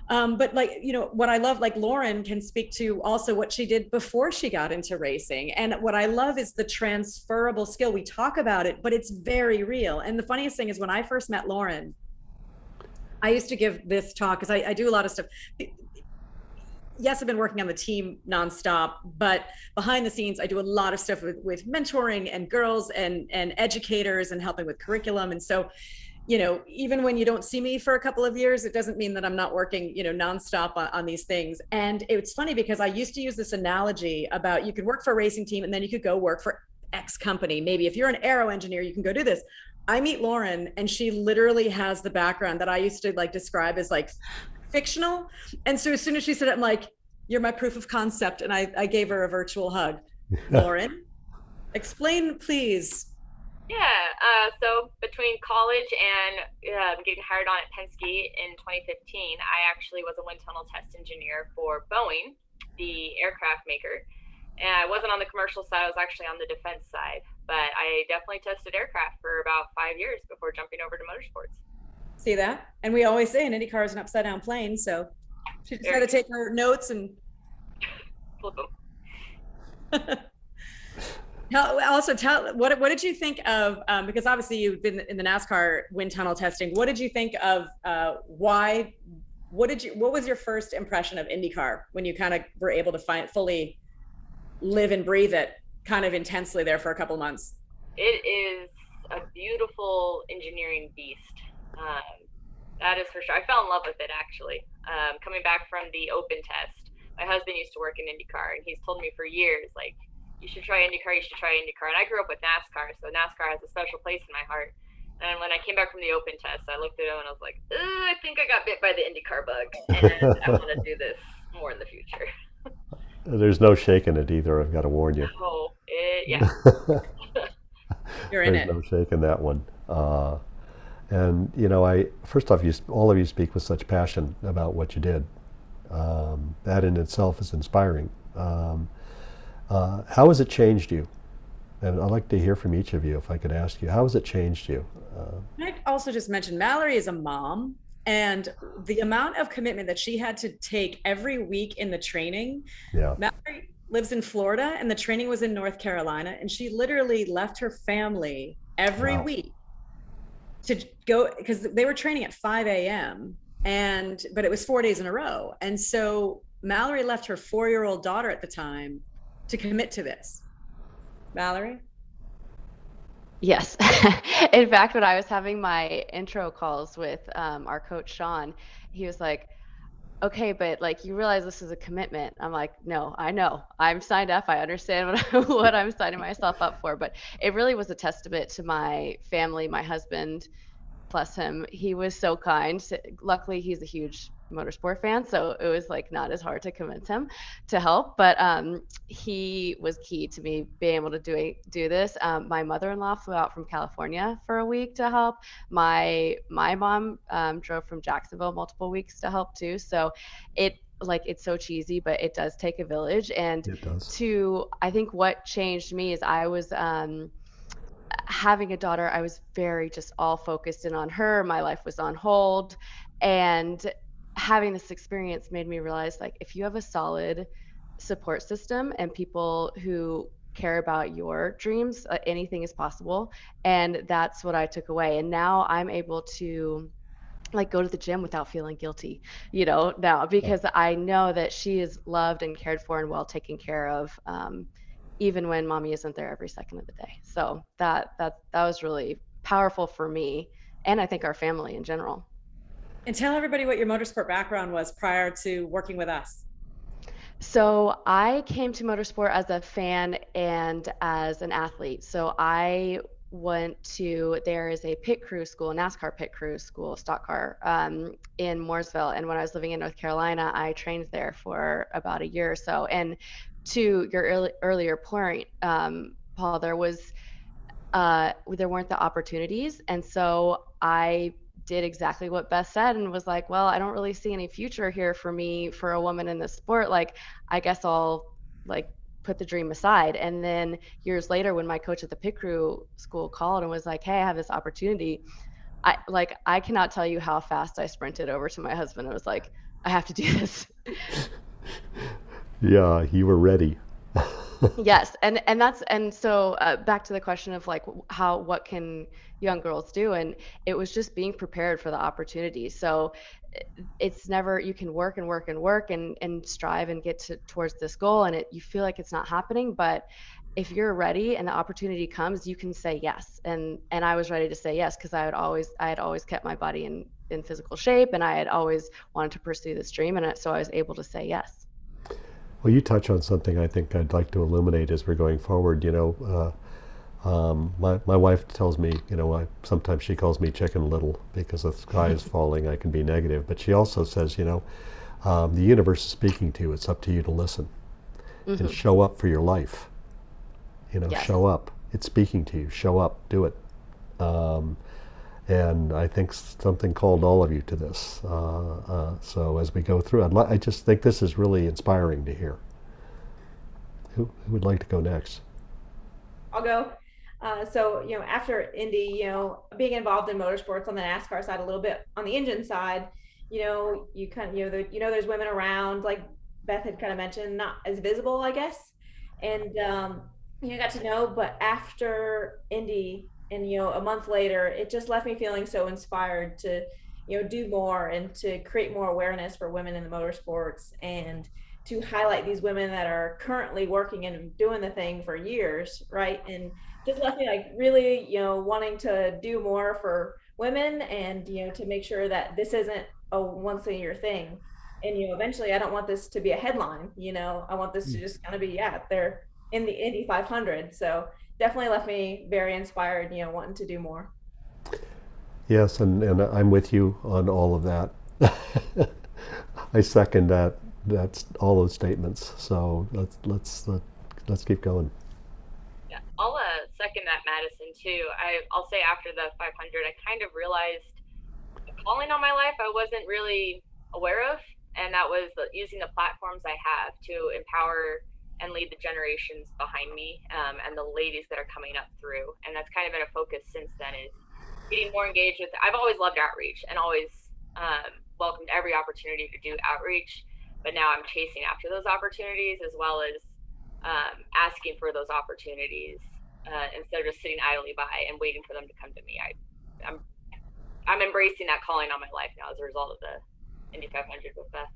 [SPEAKER 2] But like, you know, what I love, like Lauren can speak to also what she did before she got into racing. And what I love is the transferable skill. We talk about it, but it's very real. And the funniest thing is when I first met Lauren, I used to give this talk because I do a lot of stuff. Yes, I've been working on the team nonstop, but behind the scenes, I do a lot of stuff with mentoring and girls and educators and helping with curriculum. And so, you know, even when you don't see me for a couple of years, it doesn't mean that I'm not working, you know, nonstop on these things. And it's funny because I used to use this analogy about you could work for a racing team and then you could go work for X company. Maybe if you're an aero engineer, you can go do this. I meet Lauren and she literally has the background that I used to like describe as like fictional. And so as soon as she said it, I'm like, you're my proof of concept. And I gave her a virtual hug. Lauren, explain, please.
[SPEAKER 7] Yeah, so between college and getting hired on at Penske in 2015, I actually was a wind tunnel test engineer for Boeing, the aircraft maker. And I wasn't on the commercial side, I was actually on the defense side. But I definitely tested aircraft for about 5 years before jumping over to motorsports. See that?
[SPEAKER 2] And we always say an IndyCar is an upside down plane, so she just got to take her notes and
[SPEAKER 7] flip them.
[SPEAKER 2] Also, what did you think of, because obviously you've been in the NASCAR wind tunnel testing, what did you think of what was your first impression of IndyCar when you kind of were able to fully live and breathe it kind of intensely there for a couple months?
[SPEAKER 7] it is a beautiful engineering beast. That is for sure. I fell in love with it actually. Coming back from the open test, my husband used to work in IndyCar, and he's told me for years, like, you should try IndyCar, you should try IndyCar. And I grew up with NASCAR, so NASCAR has a special place in my heart. And when I came back from the open test, I looked at him and I was like, I think I got bit by the IndyCar bug, and I want to do this more in the future.
[SPEAKER 4] There's no shaking it either, I've got to warn you.
[SPEAKER 7] Oh, yeah.
[SPEAKER 2] You're in
[SPEAKER 4] There's
[SPEAKER 2] it.
[SPEAKER 4] no shaking that one. And you know, first off, all of you speak with such passion about what you did. That in itself is inspiring. How has it changed you? And I'd like to hear from each of you, if I could ask you, how has it changed you?
[SPEAKER 2] I'd also just mention Mallory is a mom, and the amount of commitment that she had to take every week in the training.
[SPEAKER 4] Yeah.
[SPEAKER 2] Mallory lives in Florida, and the training was in North Carolina, and she literally left her family every
[SPEAKER 4] Wow.
[SPEAKER 2] week to go, because they were training at 5 a.m. but it was 4 days in a row. And so Mallory left her 4-year-old daughter at the time to commit to this. Mallory?
[SPEAKER 8] Yes. In fact, when I was having my intro calls with our coach, Sean, he was like, okay, but like, you realize this is a commitment. I'm like, no, I know. I'm signed up. I understand what I'm signing myself up for. But it really was a testament to my family, my husband, bless him. He was so kind. Luckily, he's a huge motorsport fan, so it was like not as hard to convince him to help. But he was key to me being able to do this. My mother-in-law flew out from California for a week to help. My mom drove from Jacksonville multiple weeks to help too. So it's so cheesy, but it does take a village. And
[SPEAKER 4] It does.
[SPEAKER 8] I think what changed me is I was having a daughter, I was very just all focused in on her. My life was on hold. And having this experience made me realize, like, if you have a solid support system and people who care about your dreams, anything is possible. And that's what I took away. And now I'm able to like go to the gym without feeling guilty, now, because I know that she is loved and cared for and well taken care of. Even when mommy isn't there every second of the day. So that was really powerful for me, and I think our family in general.
[SPEAKER 2] And tell everybody what your motorsport background was prior to working with us.
[SPEAKER 8] So I came to motorsport as a fan and as an athlete. So I there is a pit crew school, NASCAR pit crew school, stock car, in Mooresville. And when I was living in North Carolina, I trained there for about a year or so. And to your earlier point, Paul, there weren't the opportunities. And so I did exactly what Beth said and was like, well, I don't really see any future here for me, for a woman in this sport. Like, I guess I'll like put the dream aside. And then years later, when my coach at the pit crew school called and was like, hey, I have this opportunity, I cannot tell you how fast I sprinted over to my husband. I was like, I have to do this.
[SPEAKER 4] Yeah, you were ready.
[SPEAKER 8] Yes, and so back to the question of like what can young girls do, and it was just being prepared for the opportunity. So it's never, you can work and work and work and strive and get towards this goal, and you feel like it's not happening, but if you're ready and the opportunity comes, you can say yes. And I was ready to say yes because I had always kept my body in physical shape, and I had always wanted to pursue this dream, and so I was able to say yes.
[SPEAKER 4] Well, you touch on something I think I'd like to illuminate as we're going forward. My wife tells me, sometimes she calls me Chicken Little because the sky is falling. I can be negative, but she also says, the universe is speaking to you. It's up to you to listen and show up for your life.
[SPEAKER 8] Yes.
[SPEAKER 4] Show up. It's speaking to you. Show up. Do it. And I think something called all of you to this. So as we go through, I just think this is really inspiring to hear. Who would like to go next?
[SPEAKER 3] I'll go. So, after Indy, being involved in motorsports on the NASCAR side, a little bit on the engine side, you kind of, there's women around, like Beth had kind of mentioned, not as visible, I guess. And, got to know, but after Indy, and a month later, it just left me feeling so inspired to do more and to create more awareness for women in the motorsports, and to highlight these women that are currently working and doing the thing for years, right? And just left me like really, wanting to do more for women and, to make sure that this isn't a once a year thing. And, eventually I don't want this to be a headline, I want this to just kind of be, yeah, they're in the Indy 500. So definitely left me very inspired, wanting to do more.
[SPEAKER 4] Yes, and I'm with you on all of that. I second that. That's all those statements. So let's keep going.
[SPEAKER 7] Yeah, I'll second that, Madison, too. I'll say after the 500, I kind of realized a calling on my life I wasn't really aware of, and that was using the platforms I have to empower and lead the generations behind me, and the ladies that are coming up through. And that's kind of been a focus since then, is getting more engaged with. I've always loved outreach and always welcomed every opportunity to do outreach, but now I'm chasing after those opportunities, as well as asking for those opportunities, instead of just sitting idly by and waiting for them to come to me. I'm embracing that calling on my life now as a result of the Indy 500 with Beth.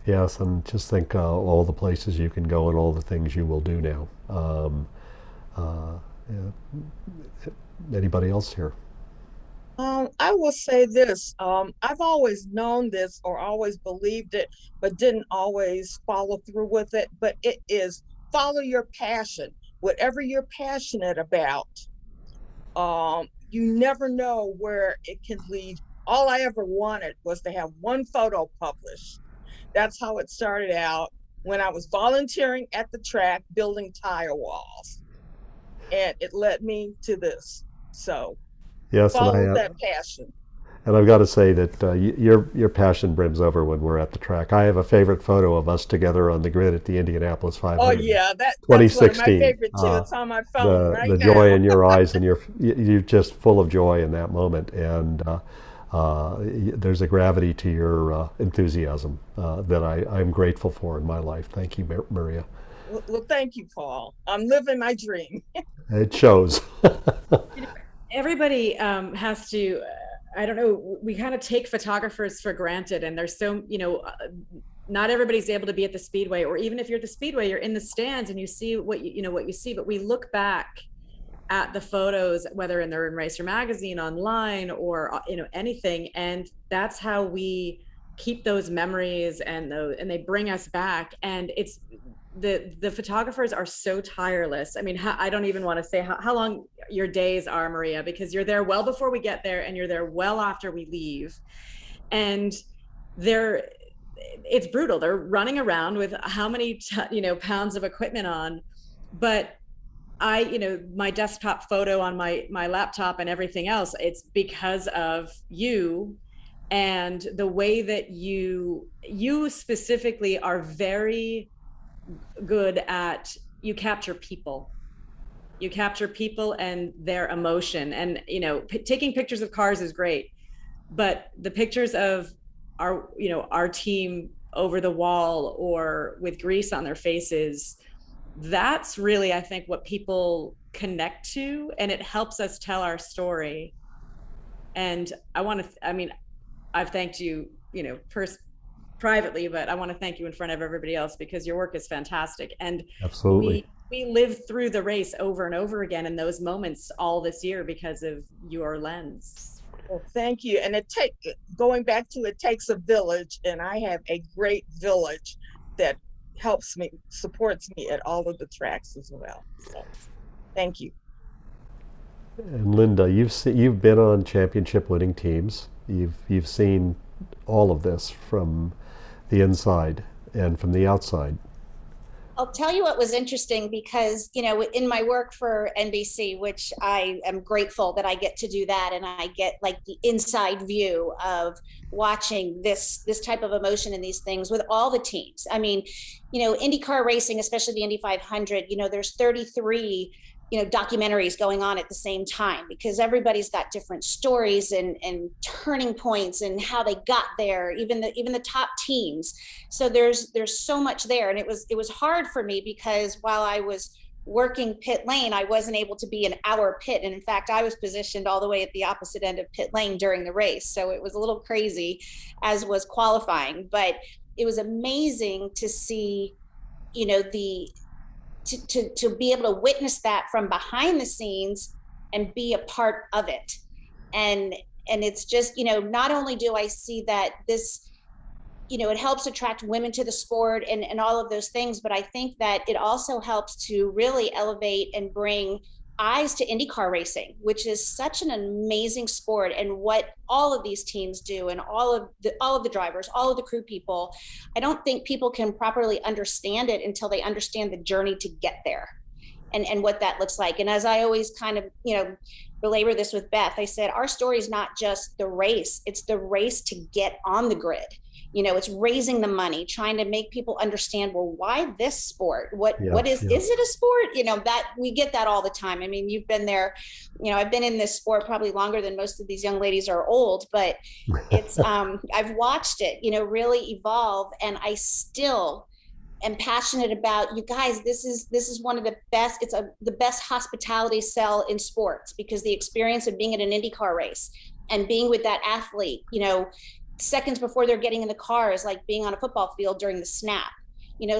[SPEAKER 4] Yes, and just think all the places you can go and all the things you will do now. Yeah. Anybody else here?
[SPEAKER 6] I will say this. I've always known this or always believed it, but didn't always follow through with it. But it is follow your passion, whatever you're passionate about. You never know where it can lead. All I ever wanted was to have one photo published. That's how it started out when I was volunteering at the track building tire walls. And it led me to this. So
[SPEAKER 4] Yes,
[SPEAKER 6] follow that passion.
[SPEAKER 4] and I've got to say that your passion brims over when we're at the track. I have a favorite photo of us together on the grid at the Indianapolis 500.
[SPEAKER 6] Oh yeah, that's one of my favorite too. It's on my phone right now.
[SPEAKER 4] The joy in your eyes, and you're just full of joy in that moment, and there's a gravity to your enthusiasm that I'm grateful for in my life. Thank you, Maria.
[SPEAKER 6] Well, thank you, Paul. I'm living my dream.
[SPEAKER 4] It shows.
[SPEAKER 2] Everybody has to, I don't know, we kind of take photographers for granted, and there's so, not everybody's able to be at the speedway, or even if you're at the speedway, you're in the stands and you see what what you see. But we look back at the photos, whether they're in Racer Magazine, online, or anything, and that's how we keep those memories, and they bring us back. And it's the photographers are so tireless. I mean, I don't even want to say how long your days are, Maria, because you're there well before we get there and you're there well after we leave. And it's brutal. They're running around with how many pounds of equipment on. But my desktop photo on my laptop and everything else, it's because of you, and the way that you specifically are very good at, you capture people and their emotion. And taking pictures of cars is great, but the pictures of our team over the wall or with grease on their faces, that's really, I think, what people connect to, and it helps us tell our story. And I've thanked you privately, but I want to thank you in front of everybody else, because your work is fantastic. And
[SPEAKER 4] absolutely,
[SPEAKER 2] we lived through the race over and over again in those moments all this year because of your lens.
[SPEAKER 6] Well, thank you. And it takes a village, and I have a great village that helps me, supports me at all of the tracks as well. So thank you.
[SPEAKER 4] And Linda, you've been on championship winning teams. You've seen all of this from the inside and from the outside.
[SPEAKER 5] I'll tell you what was interesting, because, in my work for NBC, which I am grateful that I get to do that, and I get like the inside view of watching this type of emotion in these things with all the teams. I mean, IndyCar racing, especially the Indy 500, there's 33 documentaries going on at the same time, because everybody's got different stories and turning points and how they got there, even the top teams. So there's so much there. And it was hard for me, because while I was working pit lane, I wasn't able to be in our pit. And in fact, I was positioned all the way at the opposite end of pit lane during the race. So it was a little crazy, as was qualifying, but it was amazing to see, the to be able to witness that from behind the scenes and be a part of it. And it's just, not only do I see that this, it helps attract women to the sport and all of those things, but I think that it also helps to really elevate and bring eyes to IndyCar racing, which is such an amazing sport, and what all of these teams do, and all of the drivers, all of the crew people. I don't think people can properly understand it until they understand the journey to get there, and what that looks like. And as I always kind of, belabor this with Beth, I said, our story is not just the race, it's the race to get on the grid. It's raising the money, trying to make people understand, well, why this sport? What is it a sport? That we get that all the time. I mean, you've been there, I've been in this sport probably longer than most of these young ladies are old, but it's, I've watched it, really evolve. And I still am passionate about, you guys, this is one of the best, it's the best hospitality sell in sports, because the experience of being at an IndyCar race and being with that athlete, seconds before they're getting in the car is like being on a football field during the snap,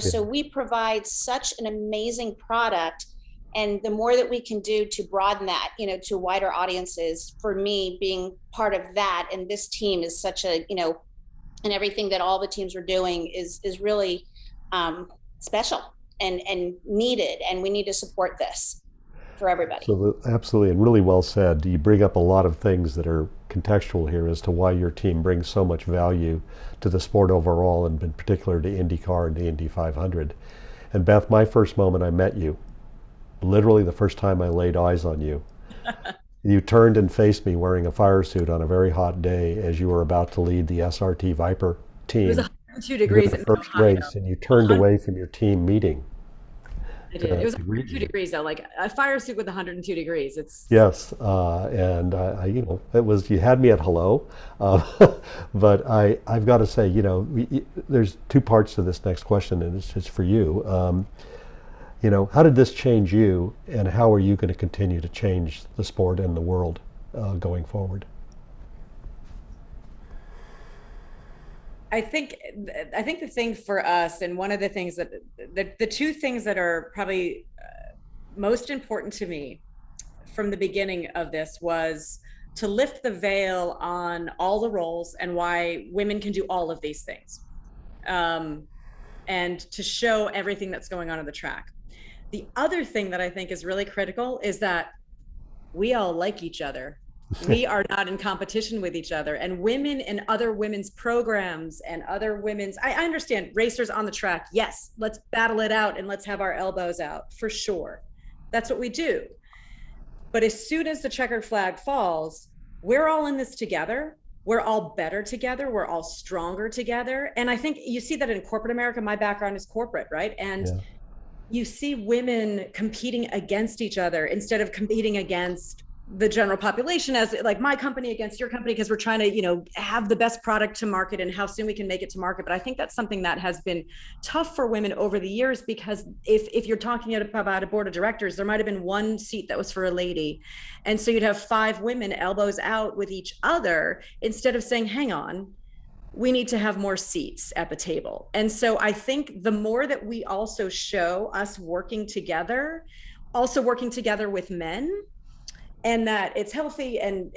[SPEAKER 5] so we provide such an amazing product. And the more that we can do to broaden that, to wider audiences, for me, being part of that, and this team is such a, and everything that all the teams are doing is really special and needed. And we need to support this for everybody. So
[SPEAKER 4] absolutely, and really well said. You bring up a lot of things that are contextual here as to why your team brings so much value to the sport overall, and in particular to IndyCar and the Indy 500. And Beth, my first moment I met you, literally the first time I laid eyes on you, you turned and faced me wearing a fire suit on a very hot day as you were about to lead the SRT Viper team.
[SPEAKER 2] It was 102 degrees
[SPEAKER 4] in the first race, and you turned away from your team meeting.
[SPEAKER 2] I did. It was 102 degrees though, like a fire suit with 102 degrees. It's
[SPEAKER 4] yes, and it was, you had me at hello, but I've got to say, there's two parts to this next question, and it's for you. How did this change you, and how are you going to continue to change the sport and the world going forward?
[SPEAKER 2] I think the thing for us, and one of the things that the two things that are probably most important to me from the beginning of this was to lift the veil on all the roles and why women can do all of these things, and to show everything that's going on the track. The other thing that I think is really critical is that we all like each other. We are not in competition with each other, and women and other women's programs and other women's, I understand racers on the track. Yes, let's battle it out and let's have our elbows out for sure. That's what we do. But as soon as the checkered flag falls, we're all in this together. We're all better together. We're all stronger together. And I think you see that in corporate America. My background is corporate, right? And you see women competing against each other instead of competing against the general population, as like my company against your company, because we're trying to, have the best product to market and how soon we can make it to market. But I think that's something that has been tough for women over the years, because if you're talking about a board of directors, there might have been one seat that was for a lady. And so you'd have 5 women elbows out with each other, instead of saying, hang on, we need to have more seats at the table. And so I think the more that we also show us working together, also working together with men, and that it's healthy, and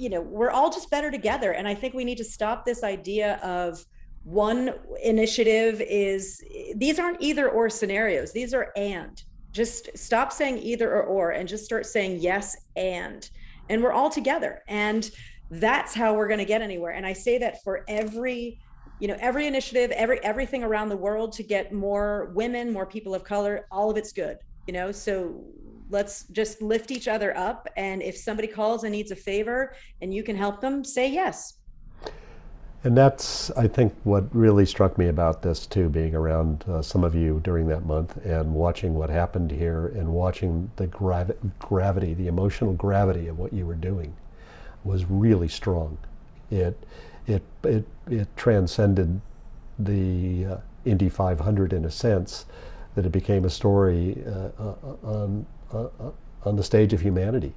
[SPEAKER 2] we're all just better together. And I think we need to stop this idea of one initiative these aren't either or scenarios. These are and. Just stop saying either or and just start saying yes and we're all together. And that's how we're going to get anywhere. And I say that for every initiative, everything around the world to get more women, more people of color, all of it's good, so let's just lift each other up. And if somebody calls and needs a favor and you can help them, say yes.
[SPEAKER 4] And that's, I think, what really struck me about this too, being around some of you during that month and watching what happened here and watching the gravity, the emotional gravity of what you were doing was really strong. It transcended the Indy 500 in a sense, that it became a story on the stage of humanity.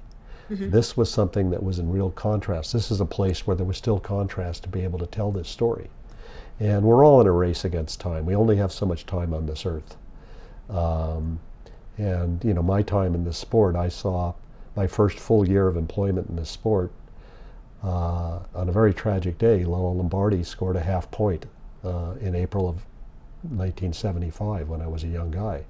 [SPEAKER 4] Mm-hmm. This was something that was in real contrast. This is a place where there was still contrast to be able to tell this story. And we're all in a race against time. We only have so much time on this earth. And, you know, my time in this sport, I saw my first full year of employment in this sport. On a very tragic day, Lowell Lombardi scored a half point in April of 1975 when I was a young guy.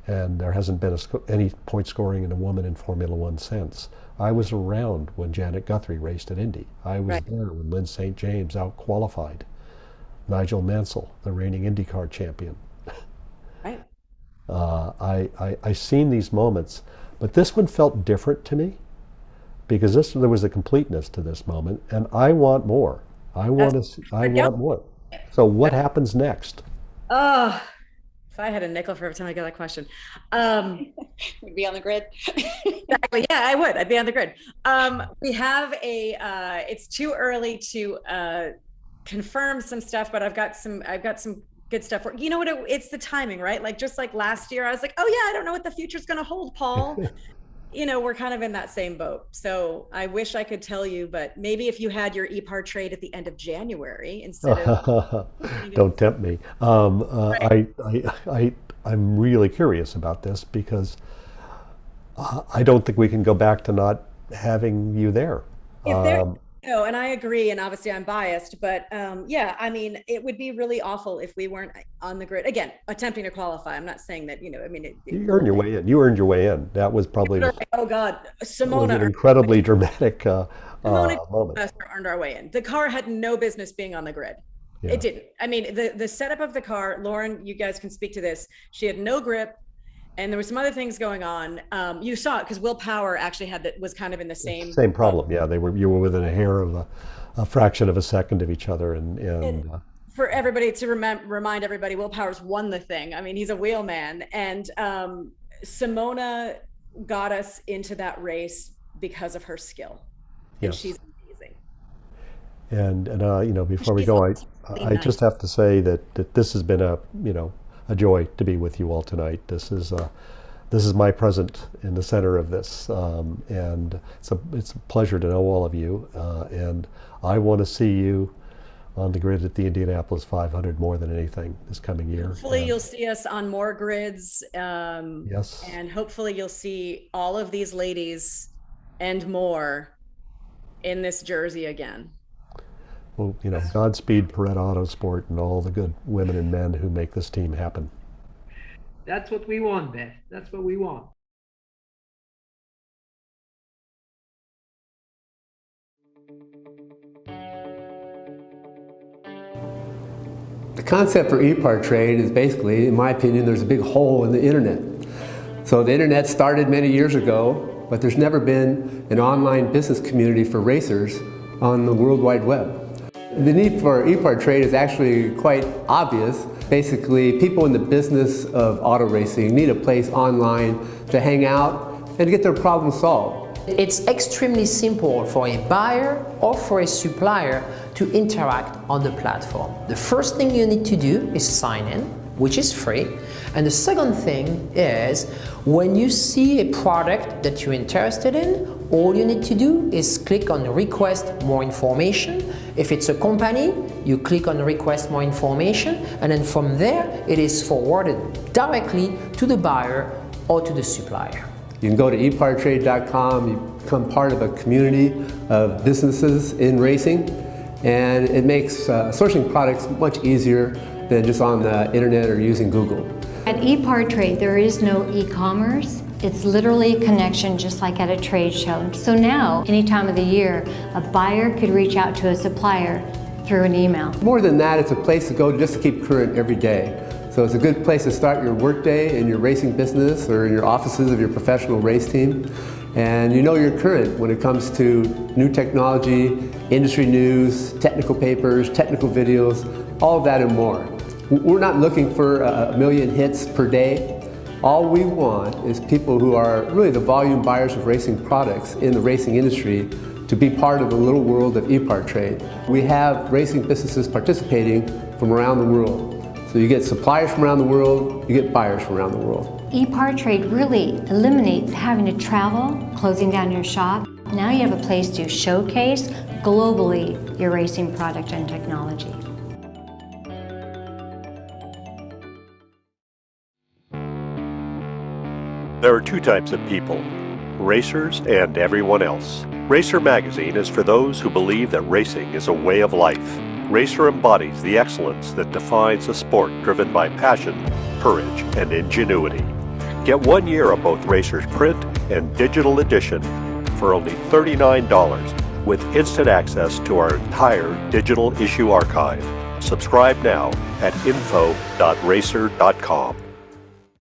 [SPEAKER 4] And there hasn't been any point scoring in a woman in Formula One since. I was around when Janet Guthrie raced at Indy. I was there when Lynn St. James out-qualified Nigel Mansell, the reigning IndyCar champion.
[SPEAKER 2] Right.
[SPEAKER 4] I seen these moments, but this one felt different to me because there was a completeness to this moment, and I want more. I want more. So what happens next?
[SPEAKER 2] Oh, if I had a nickel for every time I get that question.
[SPEAKER 5] We'd be on the grid.
[SPEAKER 2] Exactly. Yeah, I would. I'd be on the grid. We have it's too early to confirm some stuff, but I've got some good stuff. You know what? It's the timing, right? Like, just like last year, I was like, oh yeah, I don't know what the future's going to hold, Paul. You know, we're kind of in that same boat. So I wish I could tell you, but maybe if you had your EPARTRADE at the end of January instead of.
[SPEAKER 4] Don't tempt me. I'm really curious about this because I don't think we can go back to not having you there.
[SPEAKER 2] No, and I agree, and obviously I'm biased, but yeah, I mean, it would be really awful if we weren't on the grid. Again, attempting to qualify. I'm not saying that, you know, I mean,
[SPEAKER 4] you earned your way in. You earned your way in. That was probably
[SPEAKER 2] oh God, Simona,
[SPEAKER 4] was an incredibly dramatic moment.
[SPEAKER 2] Earned our way in. The car had no business being on the grid. Yeah. It didn't. I mean, the setup of the car, Lauren, you guys can speak to this. She had no grip. And there were some other things going on. You saw it because Will Power actually was kind of in the same
[SPEAKER 4] problem. Yeah, you were within a hair of a fraction of a second of each other. And
[SPEAKER 2] for everybody to remind everybody, Will Power's won the thing. I mean, he's a wheelman. And Simona got us into that race because of her skill. And she's amazing.
[SPEAKER 4] And you know, before we go, I just have to say that this has been a joy to be with you all tonight. This is my present in the center of this, and it's a pleasure to know all of you. And I want to see you on the grid at the Indianapolis 500 more than anything this coming year.
[SPEAKER 2] Hopefully, you'll see us on more grids.
[SPEAKER 4] Yes.
[SPEAKER 2] And hopefully, you'll see all of these ladies and more in this jersey again.
[SPEAKER 4] Well, you know, Godspeed Paretta Autosport and all the good women and men who make this team happen.
[SPEAKER 1] That's what we want, Beth. That's what we want.
[SPEAKER 9] The concept for EPARTRADE is basically, in my opinion, there's a big hole in the internet. So the internet started many years ago, but there's never been an online business community for racers on the World Wide Web. The need for EPARTRADE is actually quite obvious. Basically, people in the business of auto racing need a place online to hang out and get their problems solved.
[SPEAKER 10] It's extremely simple for a buyer or for a supplier to interact on the platform. The first thing you need to do is sign in, which is free. And the second thing is, when you see a product that you're interested in, all you need to do is click on request more information. If it's a company, you click on request more information, and then from there, it is forwarded directly to the buyer or to the supplier.
[SPEAKER 9] You can go to epartrade.com, you become part of a community of businesses in racing, and it makes sourcing products much easier than just on the internet or using Google.
[SPEAKER 11] At EPARTRADE, there is no e-commerce. It's literally a connection just like at a trade show. So now, any time of the year, a buyer could reach out to a supplier through an email.
[SPEAKER 9] More than that, it's a place to go just to keep current every day. So it's a good place to start your workday in your racing business or in your offices of your professional race team. And you know you're current when it comes to new technology, industry news, technical papers, technical videos, all of that and more. We're not looking for a million hits per day. All we want is people who are really the volume buyers of racing products in the racing industry to be part of the little world of EPARTRADE. We have racing businesses participating from around the world. So you get suppliers from around the world, you get buyers from around the world.
[SPEAKER 11] EPARTRADE really eliminates having to travel, closing down your shop. Now you have a place to showcase globally your racing product and technology.
[SPEAKER 4] There are two types of people, racers and everyone else. Racer Magazine is for those who believe that racing is a way of life. Racer embodies the excellence that defines a sport driven by passion, courage, and ingenuity. Get 1 year of both Racer's print and digital edition for only $39 with instant access to our entire digital issue archive. Subscribe now at info.racer.com.